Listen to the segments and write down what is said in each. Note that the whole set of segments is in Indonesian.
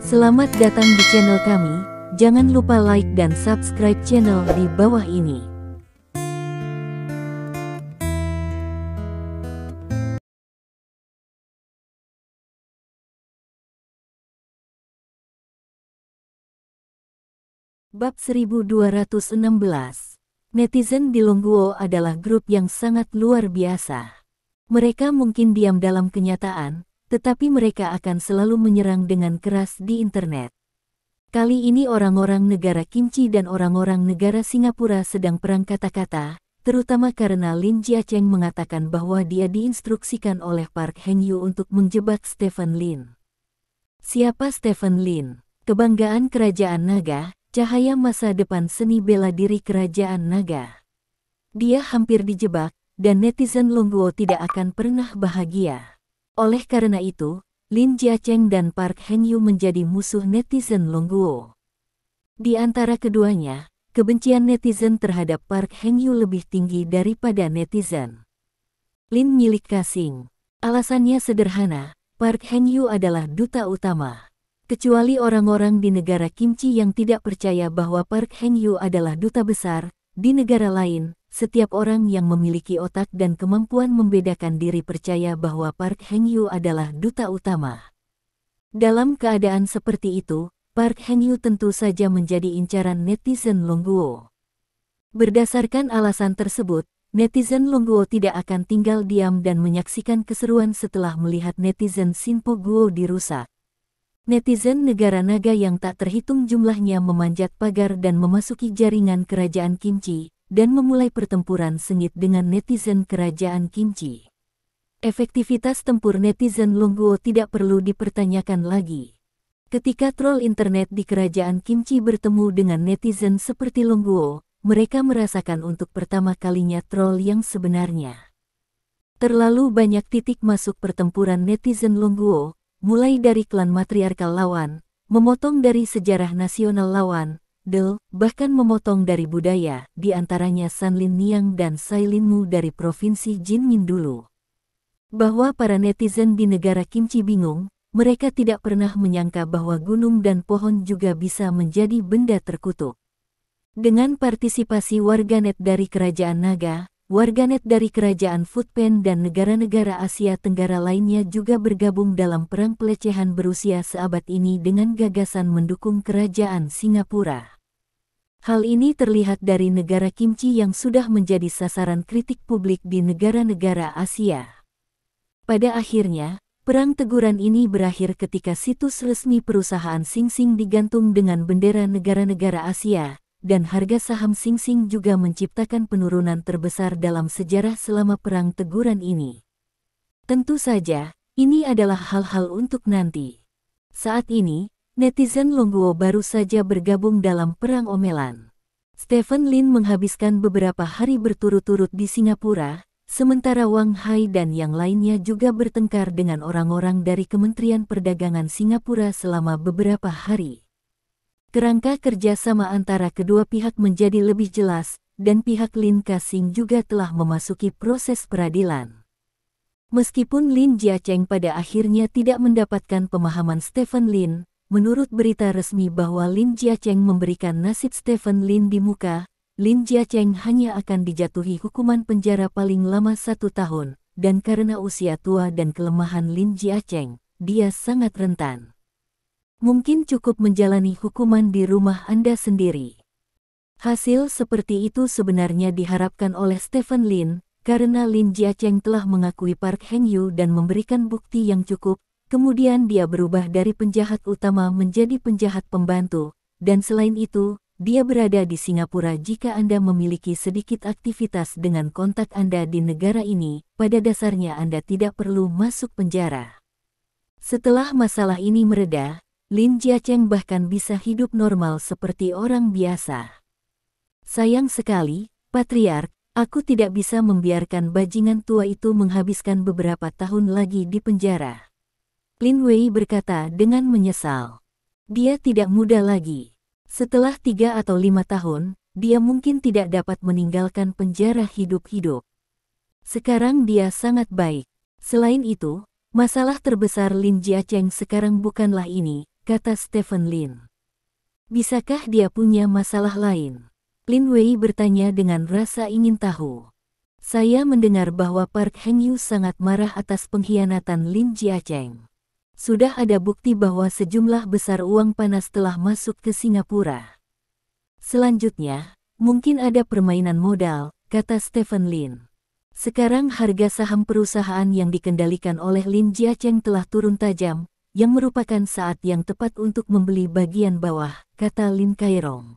Selamat datang di channel kami, jangan lupa like dan subscribe channel di bawah ini. Bab 1216. Netizen di Longguo adalah grup yang sangat luar biasa. Mereka mungkin diam dalam kenyataan, tetapi mereka akan selalu menyerang dengan keras di internet. Kali ini orang-orang negara Kimchi dan orang-orang negara Singapura sedang perang kata-kata, terutama karena Lin Jiacheng mengatakan bahwa dia diinstruksikan oleh Park Heng-yu untuk menjebak Stephen Lin. Siapa Stephen Lin? Kebanggaan Kerajaan Naga, cahaya masa depan seni bela diri Kerajaan Naga. Dia hampir dijebak, dan netizen Longguo tidak akan pernah bahagia. Oleh karena itu, Lin Jiacheng dan Park Heng-yu menjadi musuh netizen Longguo. Di antara keduanya, kebencian netizen terhadap Park Heng-yu lebih tinggi daripada netizen Lin milik Kasing. Alasannya sederhana, Park Heng-yu adalah duta utama. Kecuali orang-orang di negara Kimchi yang tidak percaya bahwa Park Heng-yu adalah duta besar, di negara lain, setiap orang yang memiliki otak dan kemampuan membedakan diri percaya bahwa Park Heng-yu adalah duta utama. Dalam keadaan seperti itu, Park Heng-yu tentu saja menjadi incaran netizen Longguo. Berdasarkan alasan tersebut, netizen Longguo tidak akan tinggal diam dan menyaksikan keseruan setelah melihat netizen Sinpo Guo dirusak. Netizen negara naga yang tak terhitung jumlahnya memanjat pagar dan memasuki jaringan kerajaan Kimchi, dan memulai pertempuran sengit dengan netizen kerajaan Kimchi. Efektivitas tempur netizen Longguo tidak perlu dipertanyakan lagi. Ketika troll internet di kerajaan Kimchi bertemu dengan netizen seperti Longguo, mereka merasakan untuk pertama kalinya troll yang sebenarnya. Terlalu banyak titik masuk pertempuran netizen Longguo, mulai dari klan matriarkal lawan, memotong dari sejarah nasional lawan, bahkan memotong dari budaya, di antaranya San Lin Niang dan Sai Lin Mu dari provinsi Jinmin dulu. Bahwa para netizen di negara Kimchi bingung, mereka tidak pernah menyangka bahwa gunung dan pohon juga bisa menjadi benda terkutuk. Dengan partisipasi warganet dari Kerajaan Naga, warganet dari Kerajaan Footpan dan negara-negara Asia Tenggara lainnya juga bergabung dalam perang pelecehan berusia seabad ini dengan gagasan mendukung Kerajaan Singapura. Hal ini terlihat dari negara Kimchi yang sudah menjadi sasaran kritik publik di negara-negara Asia. Pada akhirnya, perang teguran ini berakhir ketika situs resmi perusahaan Sing Sing digantung dengan bendera negara-negara Asia, dan harga saham Sing Sing juga menciptakan penurunan terbesar dalam sejarah selama perang teguran ini. Tentu saja, ini adalah hal-hal untuk nanti. Saat ini, netizen Longguo baru saja bergabung dalam perang omelan. Stephen Lin menghabiskan beberapa hari berturut-turut di Singapura, sementara Wang Hai dan yang lainnya juga bertengkar dengan orang-orang dari Kementerian Perdagangan Singapura selama beberapa hari. Kerangka kerjasama antara kedua pihak menjadi lebih jelas, dan pihak Lin Kasing juga telah memasuki proses peradilan. Meskipun Lin Jiacheng pada akhirnya tidak mendapatkan pemahaman Stephen Lin, menurut berita resmi bahwa Lin Jiacheng memberikan nasib Stephen Lin di muka, Lin Jiacheng hanya akan dijatuhi hukuman penjara paling lama 1 tahun, dan karena usia tua dan kelemahan Lin Jiacheng, dia sangat rentan. Mungkin cukup menjalani hukuman di rumah Anda sendiri. Hasil seperti itu sebenarnya diharapkan oleh Stephen Lin, karena Lin Jiacheng telah mengakui Park Heng-yu dan memberikan bukti yang cukup. Kemudian dia berubah dari penjahat utama menjadi penjahat pembantu, dan selain itu, dia berada di Singapura. Jika Anda memiliki sedikit aktivitas dengan kontak Anda di negara ini, pada dasarnya Anda tidak perlu masuk penjara. Setelah masalah ini mereda, Lin Jiacheng bahkan bisa hidup normal seperti orang biasa. Sayang sekali, Patriark, aku tidak bisa membiarkan bajingan tua itu menghabiskan beberapa tahun lagi di penjara. Lin Wei berkata dengan menyesal. Dia tidak muda lagi. Setelah 3 atau 5 tahun, dia mungkin tidak dapat meninggalkan penjara hidup-hidup. Sekarang dia sangat baik. Selain itu, masalah terbesar Lin Jiacheng sekarang bukanlah ini, kata Stephen Lin. Bisakah dia punya masalah lain? Lin Wei bertanya dengan rasa ingin tahu. Saya mendengar bahwa Park Heng-yu sangat marah atas pengkhianatan Lin Jiacheng. Sudah ada bukti bahwa sejumlah besar uang panas telah masuk ke Singapura. Selanjutnya, mungkin ada permainan modal, kata Stephen Lin. Sekarang harga saham perusahaan yang dikendalikan oleh Lin Jiacheng telah turun tajam, yang merupakan saat yang tepat untuk membeli bagian bawah, kata Lin Kairong.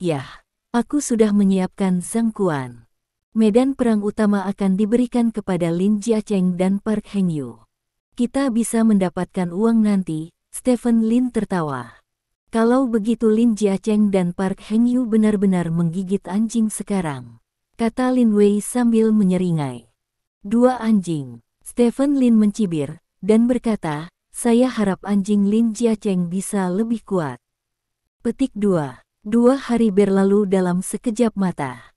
Yah, aku sudah menyiapkan Zhang Quan. Medan perang utama akan diberikan kepada Lin Jiacheng dan Park Heng-yu. Kita bisa mendapatkan uang nanti, Stephen Lin tertawa. Kalau begitu Lin Jiacheng dan Park Heng-yu benar-benar menggigit anjing sekarang, kata Lin Wei sambil menyeringai. Dua anjing, Stephen Lin mencibir, dan berkata, saya harap anjing Lin Jiacheng bisa lebih kuat. Petik 2. 2 hari berlalu dalam sekejap mata.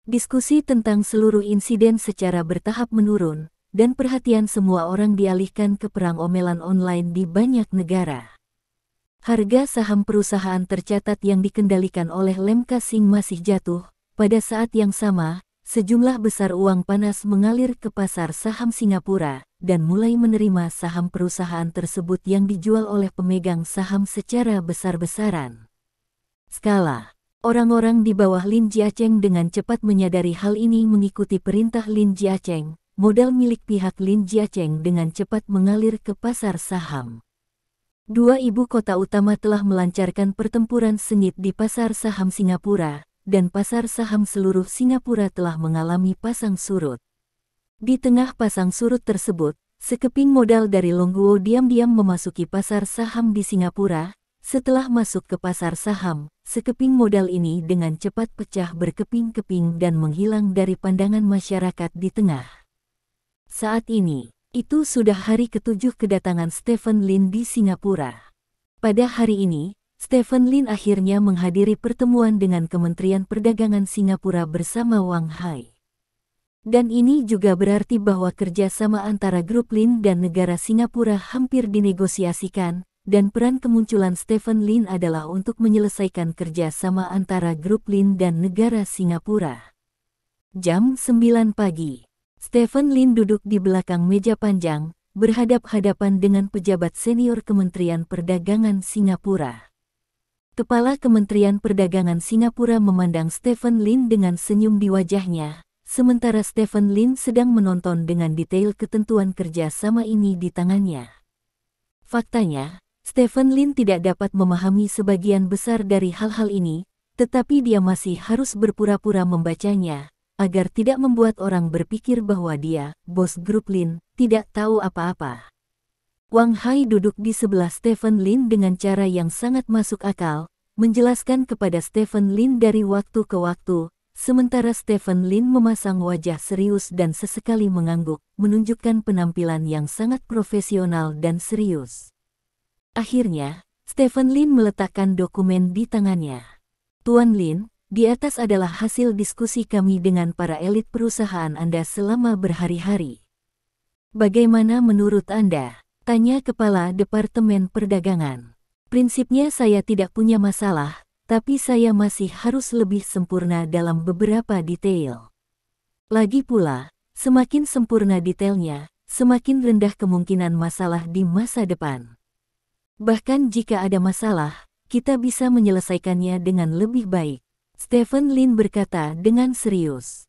Diskusi tentang seluruh insiden secara bertahap menurun, dan perhatian semua orang dialihkan ke perang omelan online di banyak negara. Harga saham perusahaan tercatat yang dikendalikan oleh Lem Kasing masih jatuh. Pada saat yang sama, sejumlah besar uang panas mengalir ke pasar saham Singapura, dan mulai menerima saham perusahaan tersebut yang dijual oleh pemegang saham secara besar-besaran. Skala. Orang-orang di bawah Lin Jiacheng dengan cepat menyadari hal ini mengikuti perintah Lin Jiacheng. Modal milik pihak Lin Jiacheng dengan cepat mengalir ke pasar saham. Dua ibu kota utama telah melancarkan pertempuran sengit di pasar saham Singapura, dan pasar saham seluruh Singapura telah mengalami pasang surut. Di tengah pasang surut tersebut, sekeping modal dari Longguo diam-diam memasuki pasar saham di Singapura. Setelah masuk ke pasar saham, sekeping modal ini dengan cepat pecah berkeping-keping dan menghilang dari pandangan masyarakat di tengah. Saat ini, itu sudah hari ke-7 kedatangan Stephen Lin di Singapura. Pada hari ini, Stephen Lin akhirnya menghadiri pertemuan dengan Kementerian Perdagangan Singapura bersama Wang Hai. Dan ini juga berarti bahwa kerjasama antara grup Lin dan negara Singapura hampir dinegosiasikan, dan peran kemunculan Stephen Lin adalah untuk menyelesaikan kerjasama antara grup Lin dan negara Singapura. Jam 9 pagi. Stephen Lin duduk di belakang meja panjang, berhadap-hadapan dengan pejabat senior Kementerian Perdagangan Singapura. Kepala Kementerian Perdagangan Singapura memandang Stephen Lin dengan senyum di wajahnya, sementara Stephen Lin sedang menonton dengan detail ketentuan kerjasama ini di tangannya. Faktanya, Stephen Lin tidak dapat memahami sebagian besar dari hal-hal ini, tetapi dia masih harus berpura-pura membacanya, agar tidak membuat orang berpikir bahwa dia, bos grup Lin, tidak tahu apa-apa. Wang Hai duduk di sebelah Stephen Lin dengan cara yang sangat masuk akal, menjelaskan kepada Stephen Lin dari waktu ke waktu, sementara Stephen Lin memasang wajah serius dan sesekali mengangguk, menunjukkan penampilan yang sangat profesional dan serius. Akhirnya, Stephen Lin meletakkan dokumen di tangannya. Tuan Lin, di atas adalah hasil diskusi kami dengan para elit perusahaan Anda selama berhari-hari. Bagaimana menurut Anda? Tanya Kepala Departemen Perdagangan. Prinsipnya saya tidak punya masalah, tapi saya masih harus lebih sempurna dalam beberapa detail. Lagi pula, semakin sempurna detailnya, semakin rendah kemungkinan masalah di masa depan. Bahkan jika ada masalah, kita bisa menyelesaikannya dengan lebih baik. Stephen Lin berkata dengan serius.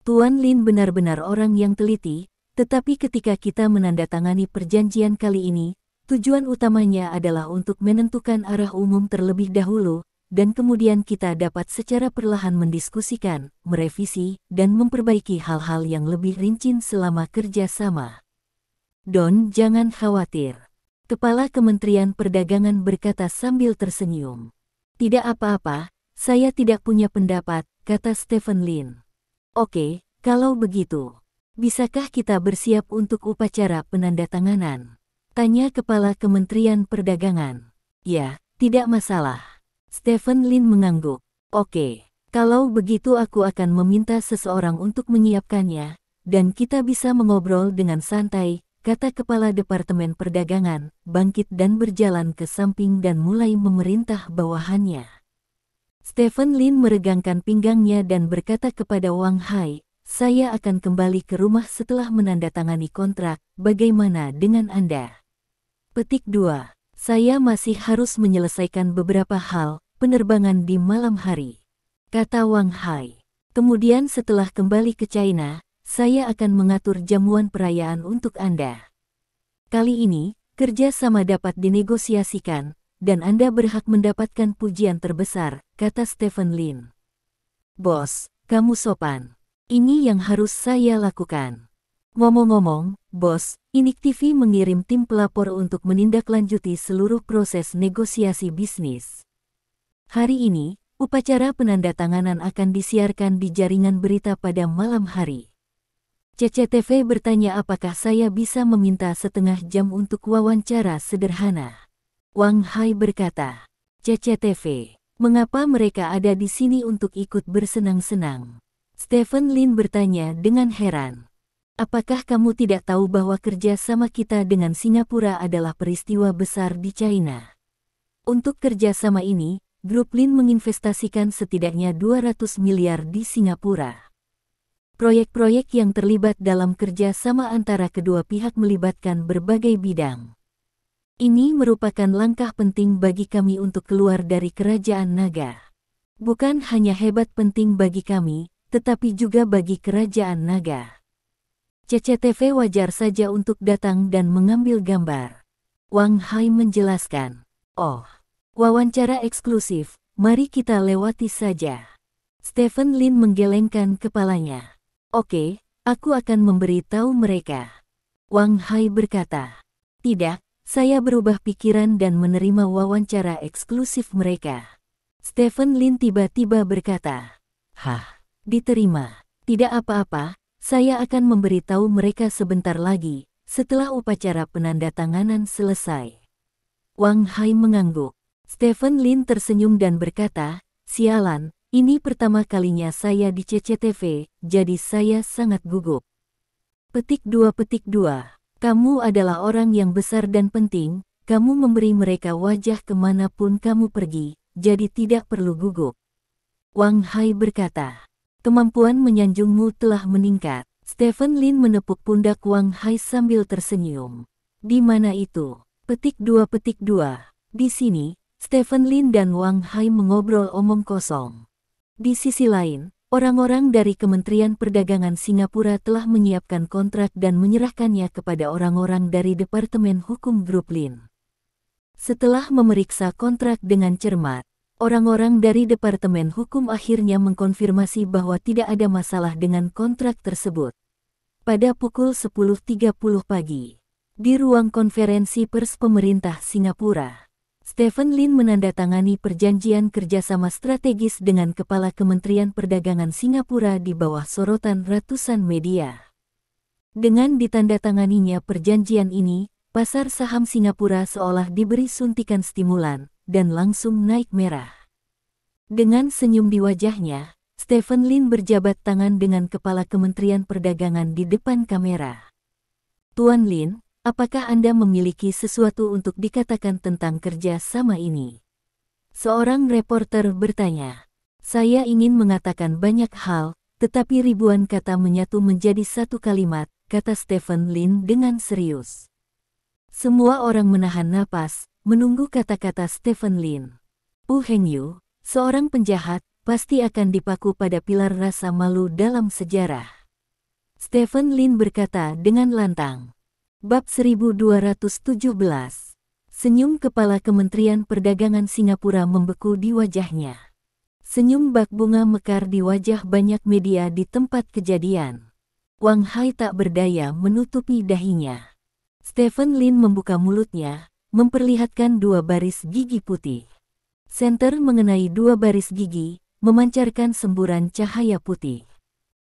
Tuan Lin benar-benar orang yang teliti, tetapi ketika kita menandatangani perjanjian kali ini, tujuan utamanya adalah untuk menentukan arah umum terlebih dahulu, dan kemudian kita dapat secara perlahan mendiskusikan, merevisi, dan memperbaiki hal-hal yang lebih rinci selama kerjasama. Don, jangan khawatir. Kepala Kementerian Perdagangan berkata sambil tersenyum. Tidak apa-apa, saya tidak punya pendapat, kata Stephen Lin. Oke, kalau begitu, bisakah kita bersiap untuk upacara penandatanganan? Tanya Kepala Kementerian Perdagangan. Ya, tidak masalah. Stephen Lin mengangguk. Oke, kalau begitu aku akan meminta seseorang untuk menyiapkannya, dan kita bisa mengobrol dengan santai, kata Kepala Departemen Perdagangan, bangkit dan berjalan ke samping dan mulai memerintah bawahannya. Stephen Lin meregangkan pinggangnya dan berkata kepada Wang Hai, "Saya akan kembali ke rumah setelah menandatangani kontrak, bagaimana dengan Anda?" Petik 2. Saya masih harus menyelesaikan beberapa hal, penerbangan di malam hari, kata Wang Hai. Kemudian setelah kembali ke China, saya akan mengatur jamuan perayaan untuk Anda. Kali ini, kerja sama dapat dinegosiasikan, dan Anda berhak mendapatkan pujian terbesar, kata Stephen Lin. Bos, kamu sopan. Ini yang harus saya lakukan. Ngomong-ngomong, Bos, Inik TV mengirim tim pelapor untuk menindaklanjuti seluruh proses negosiasi bisnis. Hari ini, upacara penandatanganan akan disiarkan di jaringan berita pada malam hari. CCTV bertanya apakah saya bisa meminta setengah jam untuk wawancara sederhana. Wang Hai berkata, CCTV, mengapa mereka ada di sini untuk ikut bersenang-senang? Stephen Lin bertanya dengan heran. Apakah kamu tidak tahu bahwa kerja sama kita dengan Singapura adalah peristiwa besar di China? Untuk kerja sama ini, Grup Lin menginvestasikan setidaknya 200 miliar di Singapura. Proyek-proyek yang terlibat dalam kerja sama antara kedua pihak melibatkan berbagai bidang. Ini merupakan langkah penting bagi kami untuk keluar dari Kerajaan Naga. Bukan hanya hebat penting bagi kami, tetapi juga bagi Kerajaan Naga. CCTV wajar saja untuk datang dan mengambil gambar. Wang Hai menjelaskan. Oh. Wawancara eksklusif, mari kita lewati saja. Stephen Lin menggelengkan kepalanya. Oke, aku akan memberitahu mereka. Wang Hai berkata. Tidak, saya berubah pikiran dan menerima wawancara eksklusif mereka. Stephen Lin tiba-tiba berkata. Hah, diterima. Tidak apa-apa, saya akan memberitahu mereka sebentar lagi, setelah upacara penandatanganan selesai. Wang Hai mengangguk. Stephen Lin tersenyum dan berkata, sialan, ini pertama kalinya saya di CCTV, jadi saya sangat gugup. Petik 2. Kamu adalah orang yang besar dan penting, kamu memberi mereka wajah kemanapun kamu pergi, jadi tidak perlu gugup. Wang Hai berkata, kemampuan menyanjungmu telah meningkat. Stephen Lin menepuk pundak Wang Hai sambil tersenyum. Di mana itu? Petik 2. Di sini. Stephen Lin dan Wang Hai mengobrol omong kosong. Di sisi lain, orang-orang dari Kementerian Perdagangan Singapura telah menyiapkan kontrak dan menyerahkannya kepada orang-orang dari Departemen Hukum Grup Lin. Setelah memeriksa kontrak dengan cermat, orang-orang dari Departemen Hukum akhirnya mengkonfirmasi bahwa tidak ada masalah dengan kontrak tersebut. Pada pukul 10.30 pagi, di ruang konferensi pers pemerintah Singapura, Stephen Lin menandatangani perjanjian kerjasama strategis dengan Kepala Kementerian Perdagangan Singapura di bawah sorotan ratusan media. Dengan ditandatanganinya perjanjian ini, pasar saham Singapura seolah diberi suntikan stimulan, dan langsung naik merah. Dengan senyum di wajahnya, Stephen Lin berjabat tangan dengan Kepala Kementerian Perdagangan di depan kamera. Tuan Lin, apakah Anda memiliki sesuatu untuk dikatakan tentang kerja sama ini? Seorang reporter bertanya. Saya ingin mengatakan banyak hal, tetapi ribuan kata menyatu menjadi satu kalimat, kata Stephen Lin dengan serius. Semua orang menahan napas, menunggu kata-kata Stephen Lin. Heng Yu, seorang penjahat, pasti akan dipaku pada pilar rasa malu dalam sejarah. Stephen Lin berkata dengan lantang. Bab 1217. Senyum Kepala Kementerian Perdagangan Singapura membeku di wajahnya. Senyum bak bunga mekar di wajah banyak media di tempat kejadian. Wang Hai tak berdaya menutupi dahinya. Stephen Lin membuka mulutnya, memperlihatkan dua baris gigi putih. Senter mengenai dua baris gigi, memancarkan semburan cahaya putih.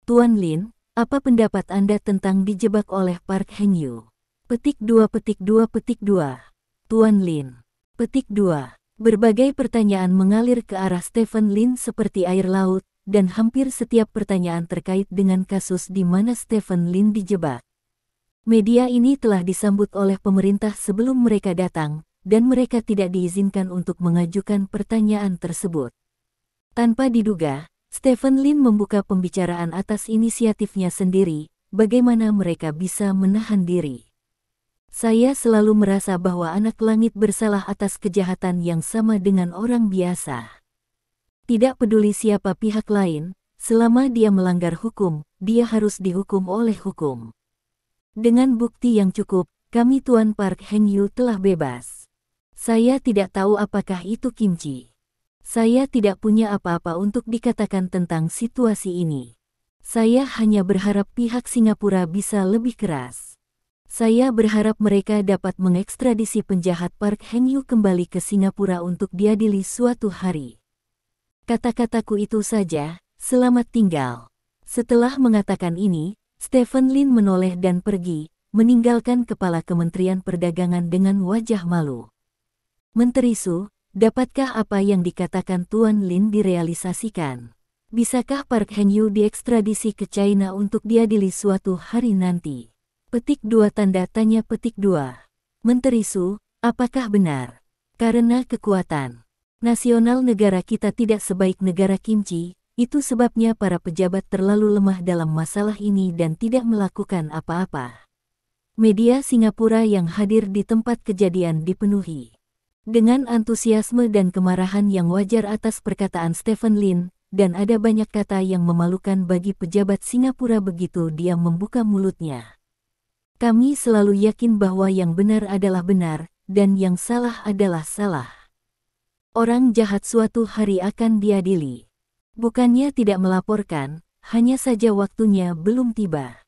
Tuan Lin, apa pendapat Anda tentang dijebak oleh Park Heng Yu? Petik 2. Tuan Lin. Petik 2. Berbagai pertanyaan mengalir ke arah Stephen Lin seperti air laut, dan hampir setiap pertanyaan terkait dengan kasus di mana Stephen Lin dijebak. Media ini telah disambut oleh pemerintah sebelum mereka datang, dan mereka tidak diizinkan untuk mengajukan pertanyaan tersebut. Tanpa diduga, Stephen Lin membuka pembicaraan atas inisiatifnya sendiri, bagaimana mereka bisa menahan diri. Saya selalu merasa bahwa anak langit bersalah atas kejahatan yang sama dengan orang biasa. Tidak peduli siapa pihak lain, selama dia melanggar hukum, dia harus dihukum oleh hukum. Dengan bukti yang cukup, kami Tuan Park Heng-yu telah bebas. Saya tidak tahu apakah itu kimchi. Saya tidak punya apa-apa untuk dikatakan tentang situasi ini. Saya hanya berharap pihak Singapura bisa lebih keras. Saya berharap mereka dapat mengekstradisi penjahat Park Heng-yu kembali ke Singapura untuk diadili suatu hari. Kata-kataku itu saja, selamat tinggal. Setelah mengatakan ini, Stephen Lin menoleh dan pergi, meninggalkan kepala Kementerian Perdagangan dengan wajah malu. Menteri Su, dapatkah apa yang dikatakan Tuan Lin direalisasikan? Bisakah Park Heng-yu diekstradisi ke China untuk diadili suatu hari nanti? Petik 2 tanda tanya petik 2. Menteri Su, apakah benar? Karena kekuatan nasional negara kita tidak sebaik negara kimchi, itu sebabnya para pejabat terlalu lemah dalam masalah ini dan tidak melakukan apa-apa. Media Singapura yang hadir di tempat kejadian dipenuhi dengan antusiasme dan kemarahan yang wajar atas perkataan Stephen Lin, dan ada banyak kata yang memalukan bagi pejabat Singapura begitu dia membuka mulutnya. Kami selalu yakin bahwa yang benar adalah benar, dan yang salah adalah salah. Orang jahat suatu hari akan diadili. Bukannya tidak melaporkan, hanya saja waktunya belum tiba.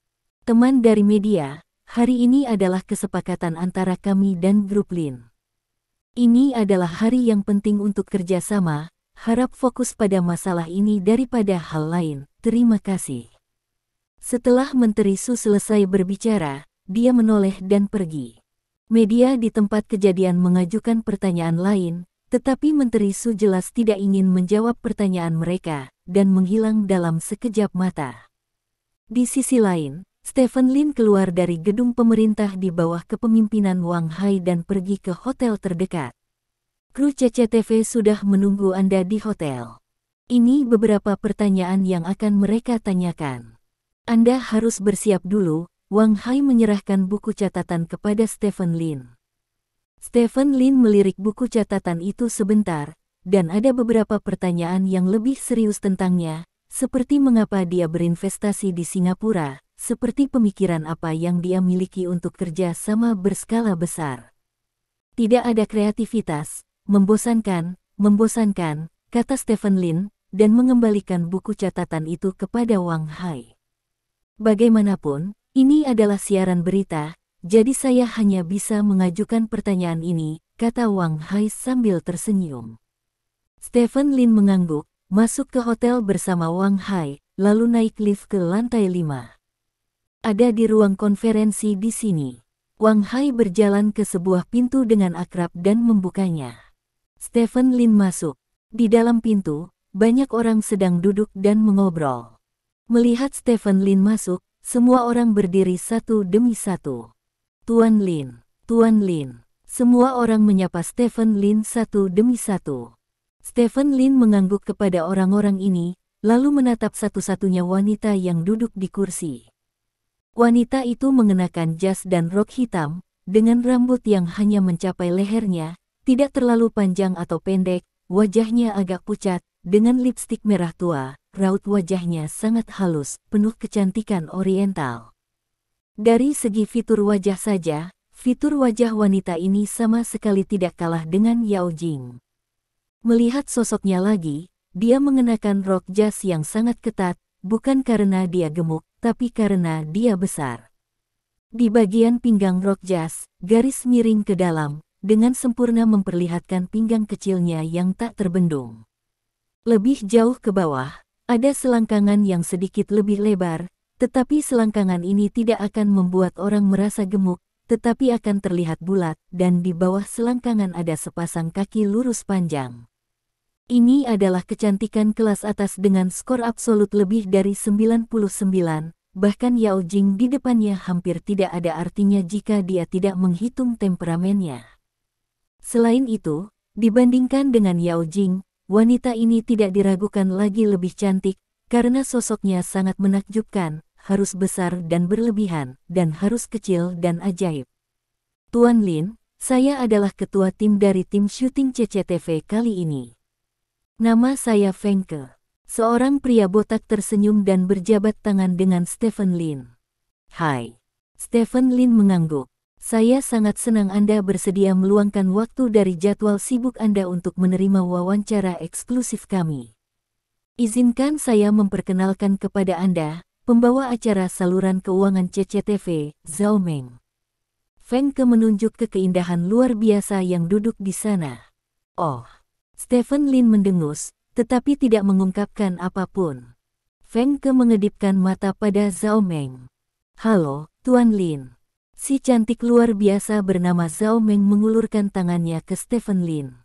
Teman dari media, hari ini adalah kesepakatan antara kami dan grup Lin. Ini adalah hari yang penting untuk kerjasama, harap fokus pada masalah ini daripada hal lain, terima kasih. Setelah Menteri Su selesai berbicara, dia menoleh dan pergi. Media di tempat kejadian mengajukan pertanyaan lain, tetapi Menteri Su jelas tidak ingin menjawab pertanyaan mereka, dan menghilang dalam sekejap mata. Di sisi lain, Stephen Lin keluar dari gedung pemerintah di bawah kepemimpinan Wang Hai dan pergi ke hotel terdekat. Kru CCTV sudah menunggu Anda di hotel. Ini beberapa pertanyaan yang akan mereka tanyakan. Anda harus bersiap dulu. Wang Hai menyerahkan buku catatan kepada Stephen Lin. Stephen Lin melirik buku catatan itu sebentar, dan ada beberapa pertanyaan yang lebih serius tentangnya, seperti mengapa dia berinvestasi di Singapura, seperti pemikiran apa yang dia miliki untuk kerja sama berskala besar. Tidak ada kreativitas, membosankan, kata Stephen Lin, dan mengembalikan buku catatan itu kepada Wang Hai. Bagaimanapun, ini adalah siaran berita, jadi saya hanya bisa mengajukan pertanyaan ini, kata Wang Hai sambil tersenyum. Stephen Lin mengangguk, masuk ke hotel bersama Wang Hai, lalu naik lift ke lantai 5. Ada di ruang konferensi di sini. Wang Hai berjalan ke sebuah pintu dengan akrab dan membukanya. Stephen Lin masuk. Di dalam pintu, banyak orang sedang duduk dan mengobrol. Melihat Stephen Lin masuk, semua orang berdiri satu demi satu. Tuan Lin, Tuan Lin. Semua orang menyapa Stephen Lin satu demi satu. Stephen Lin mengangguk kepada orang-orang ini, lalu menatap satu-satunya wanita yang duduk di kursi. Wanita itu mengenakan jas dan rok hitam, dengan rambut yang hanya mencapai lehernya, tidak terlalu panjang atau pendek, wajahnya agak pucat, dengan lipstik merah tua. Raut wajahnya sangat halus, penuh kecantikan oriental. Dari segi fitur wajah saja, fitur wajah wanita ini sama sekali tidak kalah dengan Yao Jing. Melihat sosoknya lagi, dia mengenakan rok jas yang sangat ketat, bukan karena dia gemuk, tapi karena dia besar. Di bagian pinggang rok jas, garis miring ke dalam, dengan sempurna memperlihatkan pinggang kecilnya yang tak terbendung. Lebih jauh ke bawah, ada selangkangan yang sedikit lebih lebar, tetapi selangkangan ini tidak akan membuat orang merasa gemuk, tetapi akan terlihat bulat, dan di bawah selangkangan ada sepasang kaki lurus panjang. Ini adalah kecantikan kelas atas dengan skor absolut lebih dari 99, bahkan Yao Jing di depannya hampir tidak ada artinya jika dia tidak menghitung temperamennya. Selain itu, dibandingkan dengan Yao Jing, wanita ini tidak diragukan lagi lebih cantik, karena sosoknya sangat menakjubkan, harus besar dan berlebihan, dan harus kecil dan ajaib. Tuan Lin, saya adalah ketua tim dari tim syuting CCTV kali ini. Nama saya Feng Ke. Seorang pria botak tersenyum dan berjabat tangan dengan Stephen Lin. Hai. Stephen Lin mengangguk. Saya sangat senang Anda bersedia meluangkan waktu dari jadwal sibuk Anda untuk menerima wawancara eksklusif kami. Izinkan saya memperkenalkan kepada Anda, pembawa acara saluran keuangan CCTV, Zhao Meng. Feng Ke menunjuk ke keindahan luar biasa yang duduk di sana. Oh. Stephen Lin mendengus, tetapi tidak mengungkapkan apapun. Feng Ke mengedipkan mata pada Zhao Meng. Halo, Tuan Lin. Si cantik luar biasa bernama Zhao Meng mengulurkan tangannya ke Stephen Lin.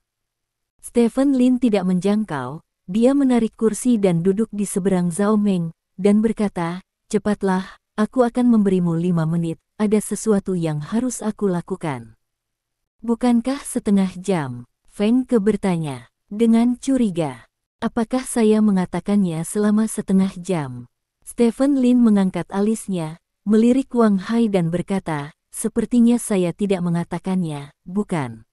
Stephen Lin tidak menjangkau, dia menarik kursi dan duduk di seberang Zhao Meng, dan berkata, cepatlah, aku akan memberimu 5 menit, ada sesuatu yang harus aku lakukan. Bukankah setengah jam? Feng Ke bertanya, dengan curiga. Apakah saya mengatakannya selama setengah jam? Stephen Lin mengangkat alisnya, melirik Wang Hai dan berkata, sepertinya saya tidak mengatakannya, bukan?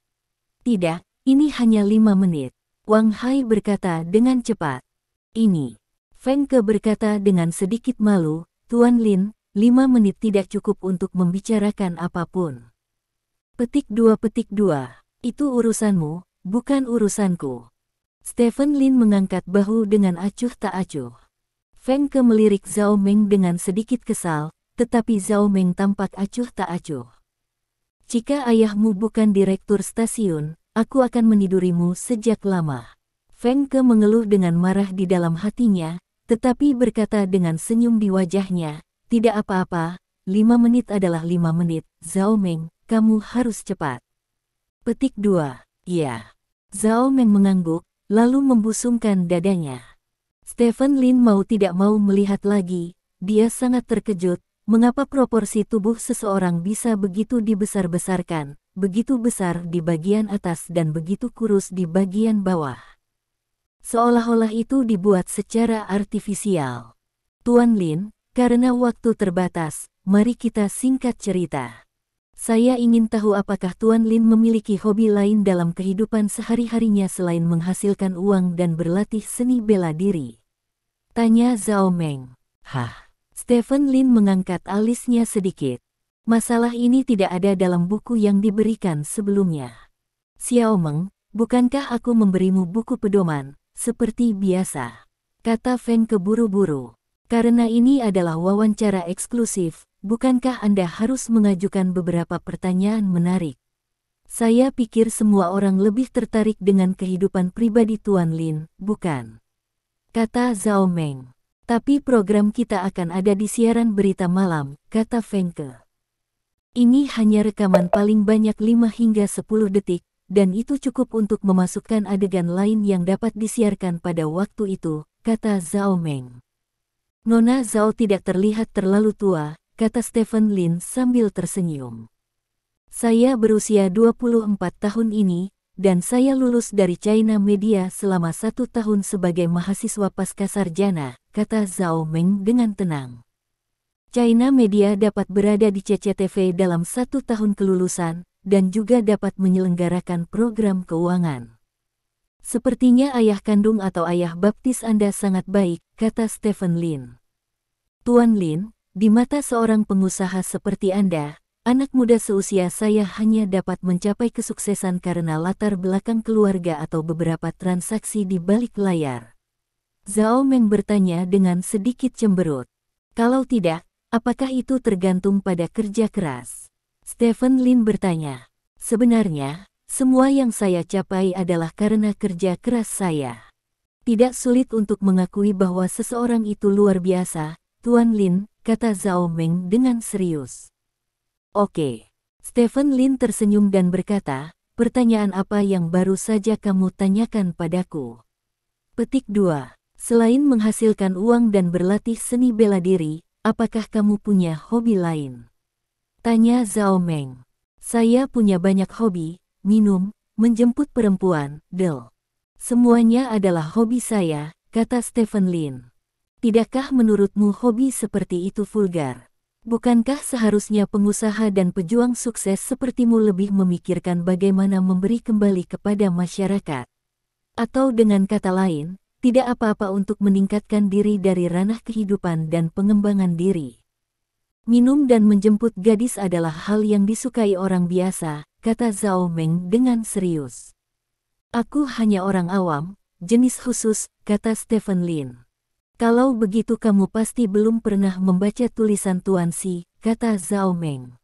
Tidak, ini hanya 5 menit. Wang Hai berkata dengan cepat. Ini. Feng Ke berkata dengan sedikit malu, Tuan Lin, 5 menit tidak cukup untuk membicarakan apapun. Petik 2. Itu urusanmu, bukan urusanku. Stephen Lin mengangkat bahu dengan acuh tak acuh. Feng Ke melirik Zhao Meng dengan sedikit kesal, tetapi Zhao Meng tampak acuh tak acuh. Jika ayahmu bukan direktur stasiun, aku akan menidurimu sejak lama. Feng Ke mengeluh dengan marah di dalam hatinya, tetapi berkata dengan senyum di wajahnya, tidak apa-apa, 5 menit adalah 5 menit, Zhao Meng, kamu harus cepat. Petik 2. Ya. Zhao Meng mengangguk, lalu membusungkan dadanya. Stephen Lin mau tidak mau melihat lagi, dia sangat terkejut, mengapa proporsi tubuh seseorang bisa begitu dibesar-besarkan, begitu besar di bagian atas dan begitu kurus di bagian bawah. Seolah-olah itu dibuat secara artifisial. Tuan Lin, karena waktu terbatas, mari kita singkat cerita. Saya ingin tahu apakah Tuan Lin memiliki hobi lain dalam kehidupan sehari-harinya selain menghasilkan uang dan berlatih seni bela diri. Tanya Zhao Meng. Hah? Stephen Lin mengangkat alisnya sedikit. Masalah ini tidak ada dalam buku yang diberikan sebelumnya. Xiao Meng, bukankah aku memberimu buku pedoman, seperti biasa? Kata Feng Ke buru-buru. Karena ini adalah wawancara eksklusif, bukankah Anda harus mengajukan beberapa pertanyaan menarik? Saya pikir semua orang lebih tertarik dengan kehidupan pribadi Tuan Lin, bukan? Kata Zhao Meng. Tapi program kita akan ada di siaran berita malam, kata Feng Ke. Ini hanya rekaman paling banyak 5 hingga 10 detik, dan itu cukup untuk memasukkan adegan lain yang dapat disiarkan pada waktu itu, kata Zhao Meng. Nona Zhao tidak terlihat terlalu tua, kata Stephen Lin sambil tersenyum. Saya berusia 24 tahun ini, dan saya lulus dari China Media selama 1 tahun sebagai mahasiswa pascasarjana, kata Zhao Meng dengan tenang. China Media dapat berada di CCTV dalam 1 tahun kelulusan, dan juga dapat menyelenggarakan program keuangan. Sepertinya ayah kandung atau ayah baptis Anda sangat baik, kata Stephen Lin. Tuan Lin, di mata seorang pengusaha seperti Anda, anak muda seusia saya hanya dapat mencapai kesuksesan karena latar belakang keluarga atau beberapa transaksi di balik layar. Zhao Meng bertanya dengan sedikit cemberut. Kalau tidak, apakah itu tergantung pada kerja keras? Stephen Lin bertanya. Sebenarnya, semua yang saya capai adalah karena kerja keras saya. Tidak sulit untuk mengakui bahwa seseorang itu luar biasa, Tuan Lin, kata Zhao Meng dengan serius. Oke. Stephen Lin tersenyum dan berkata, pertanyaan apa yang baru saja kamu tanyakan padaku? Petik 2. Selain menghasilkan uang dan berlatih seni bela diri, apakah kamu punya hobi lain? Tanya Zhao Meng. Saya punya banyak hobi, minum, menjemput perempuan, Del. Semuanya adalah hobi saya, kata Stephen Lin. Tidakkah menurutmu hobi seperti itu vulgar? Bukankah seharusnya pengusaha dan pejuang sukses sepertimu lebih memikirkan bagaimana memberi kembali kepada masyarakat? Atau dengan kata lain, tidak apa-apa untuk meningkatkan diri dari ranah kehidupan dan pengembangan diri. Minum dan menjemput gadis adalah hal yang disukai orang biasa, kata Zhao Meng dengan serius. Aku hanya orang awam, jenis khusus, kata Stephen Lin. Kalau begitu kamu pasti belum pernah membaca tulisan Tuan Si, kata Zhao Meng.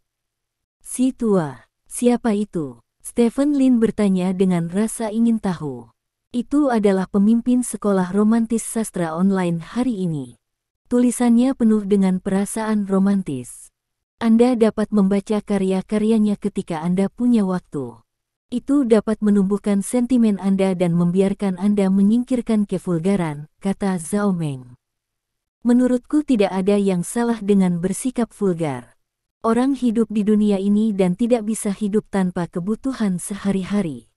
Si tua, siapa itu? Stephen Lin bertanya dengan rasa ingin tahu. Itu adalah pemimpin sekolah romantis sastra online hari ini. Tulisannya penuh dengan perasaan romantis. Anda dapat membaca karya-karyanya ketika Anda punya waktu. Itu dapat menumbuhkan sentimen Anda dan membiarkan Anda menyingkirkan kevulgaran, kata Zhao Meng. Menurutku tidak ada yang salah dengan bersikap vulgar. Orang hidup di dunia ini dan tidak bisa hidup tanpa kebutuhan sehari-hari.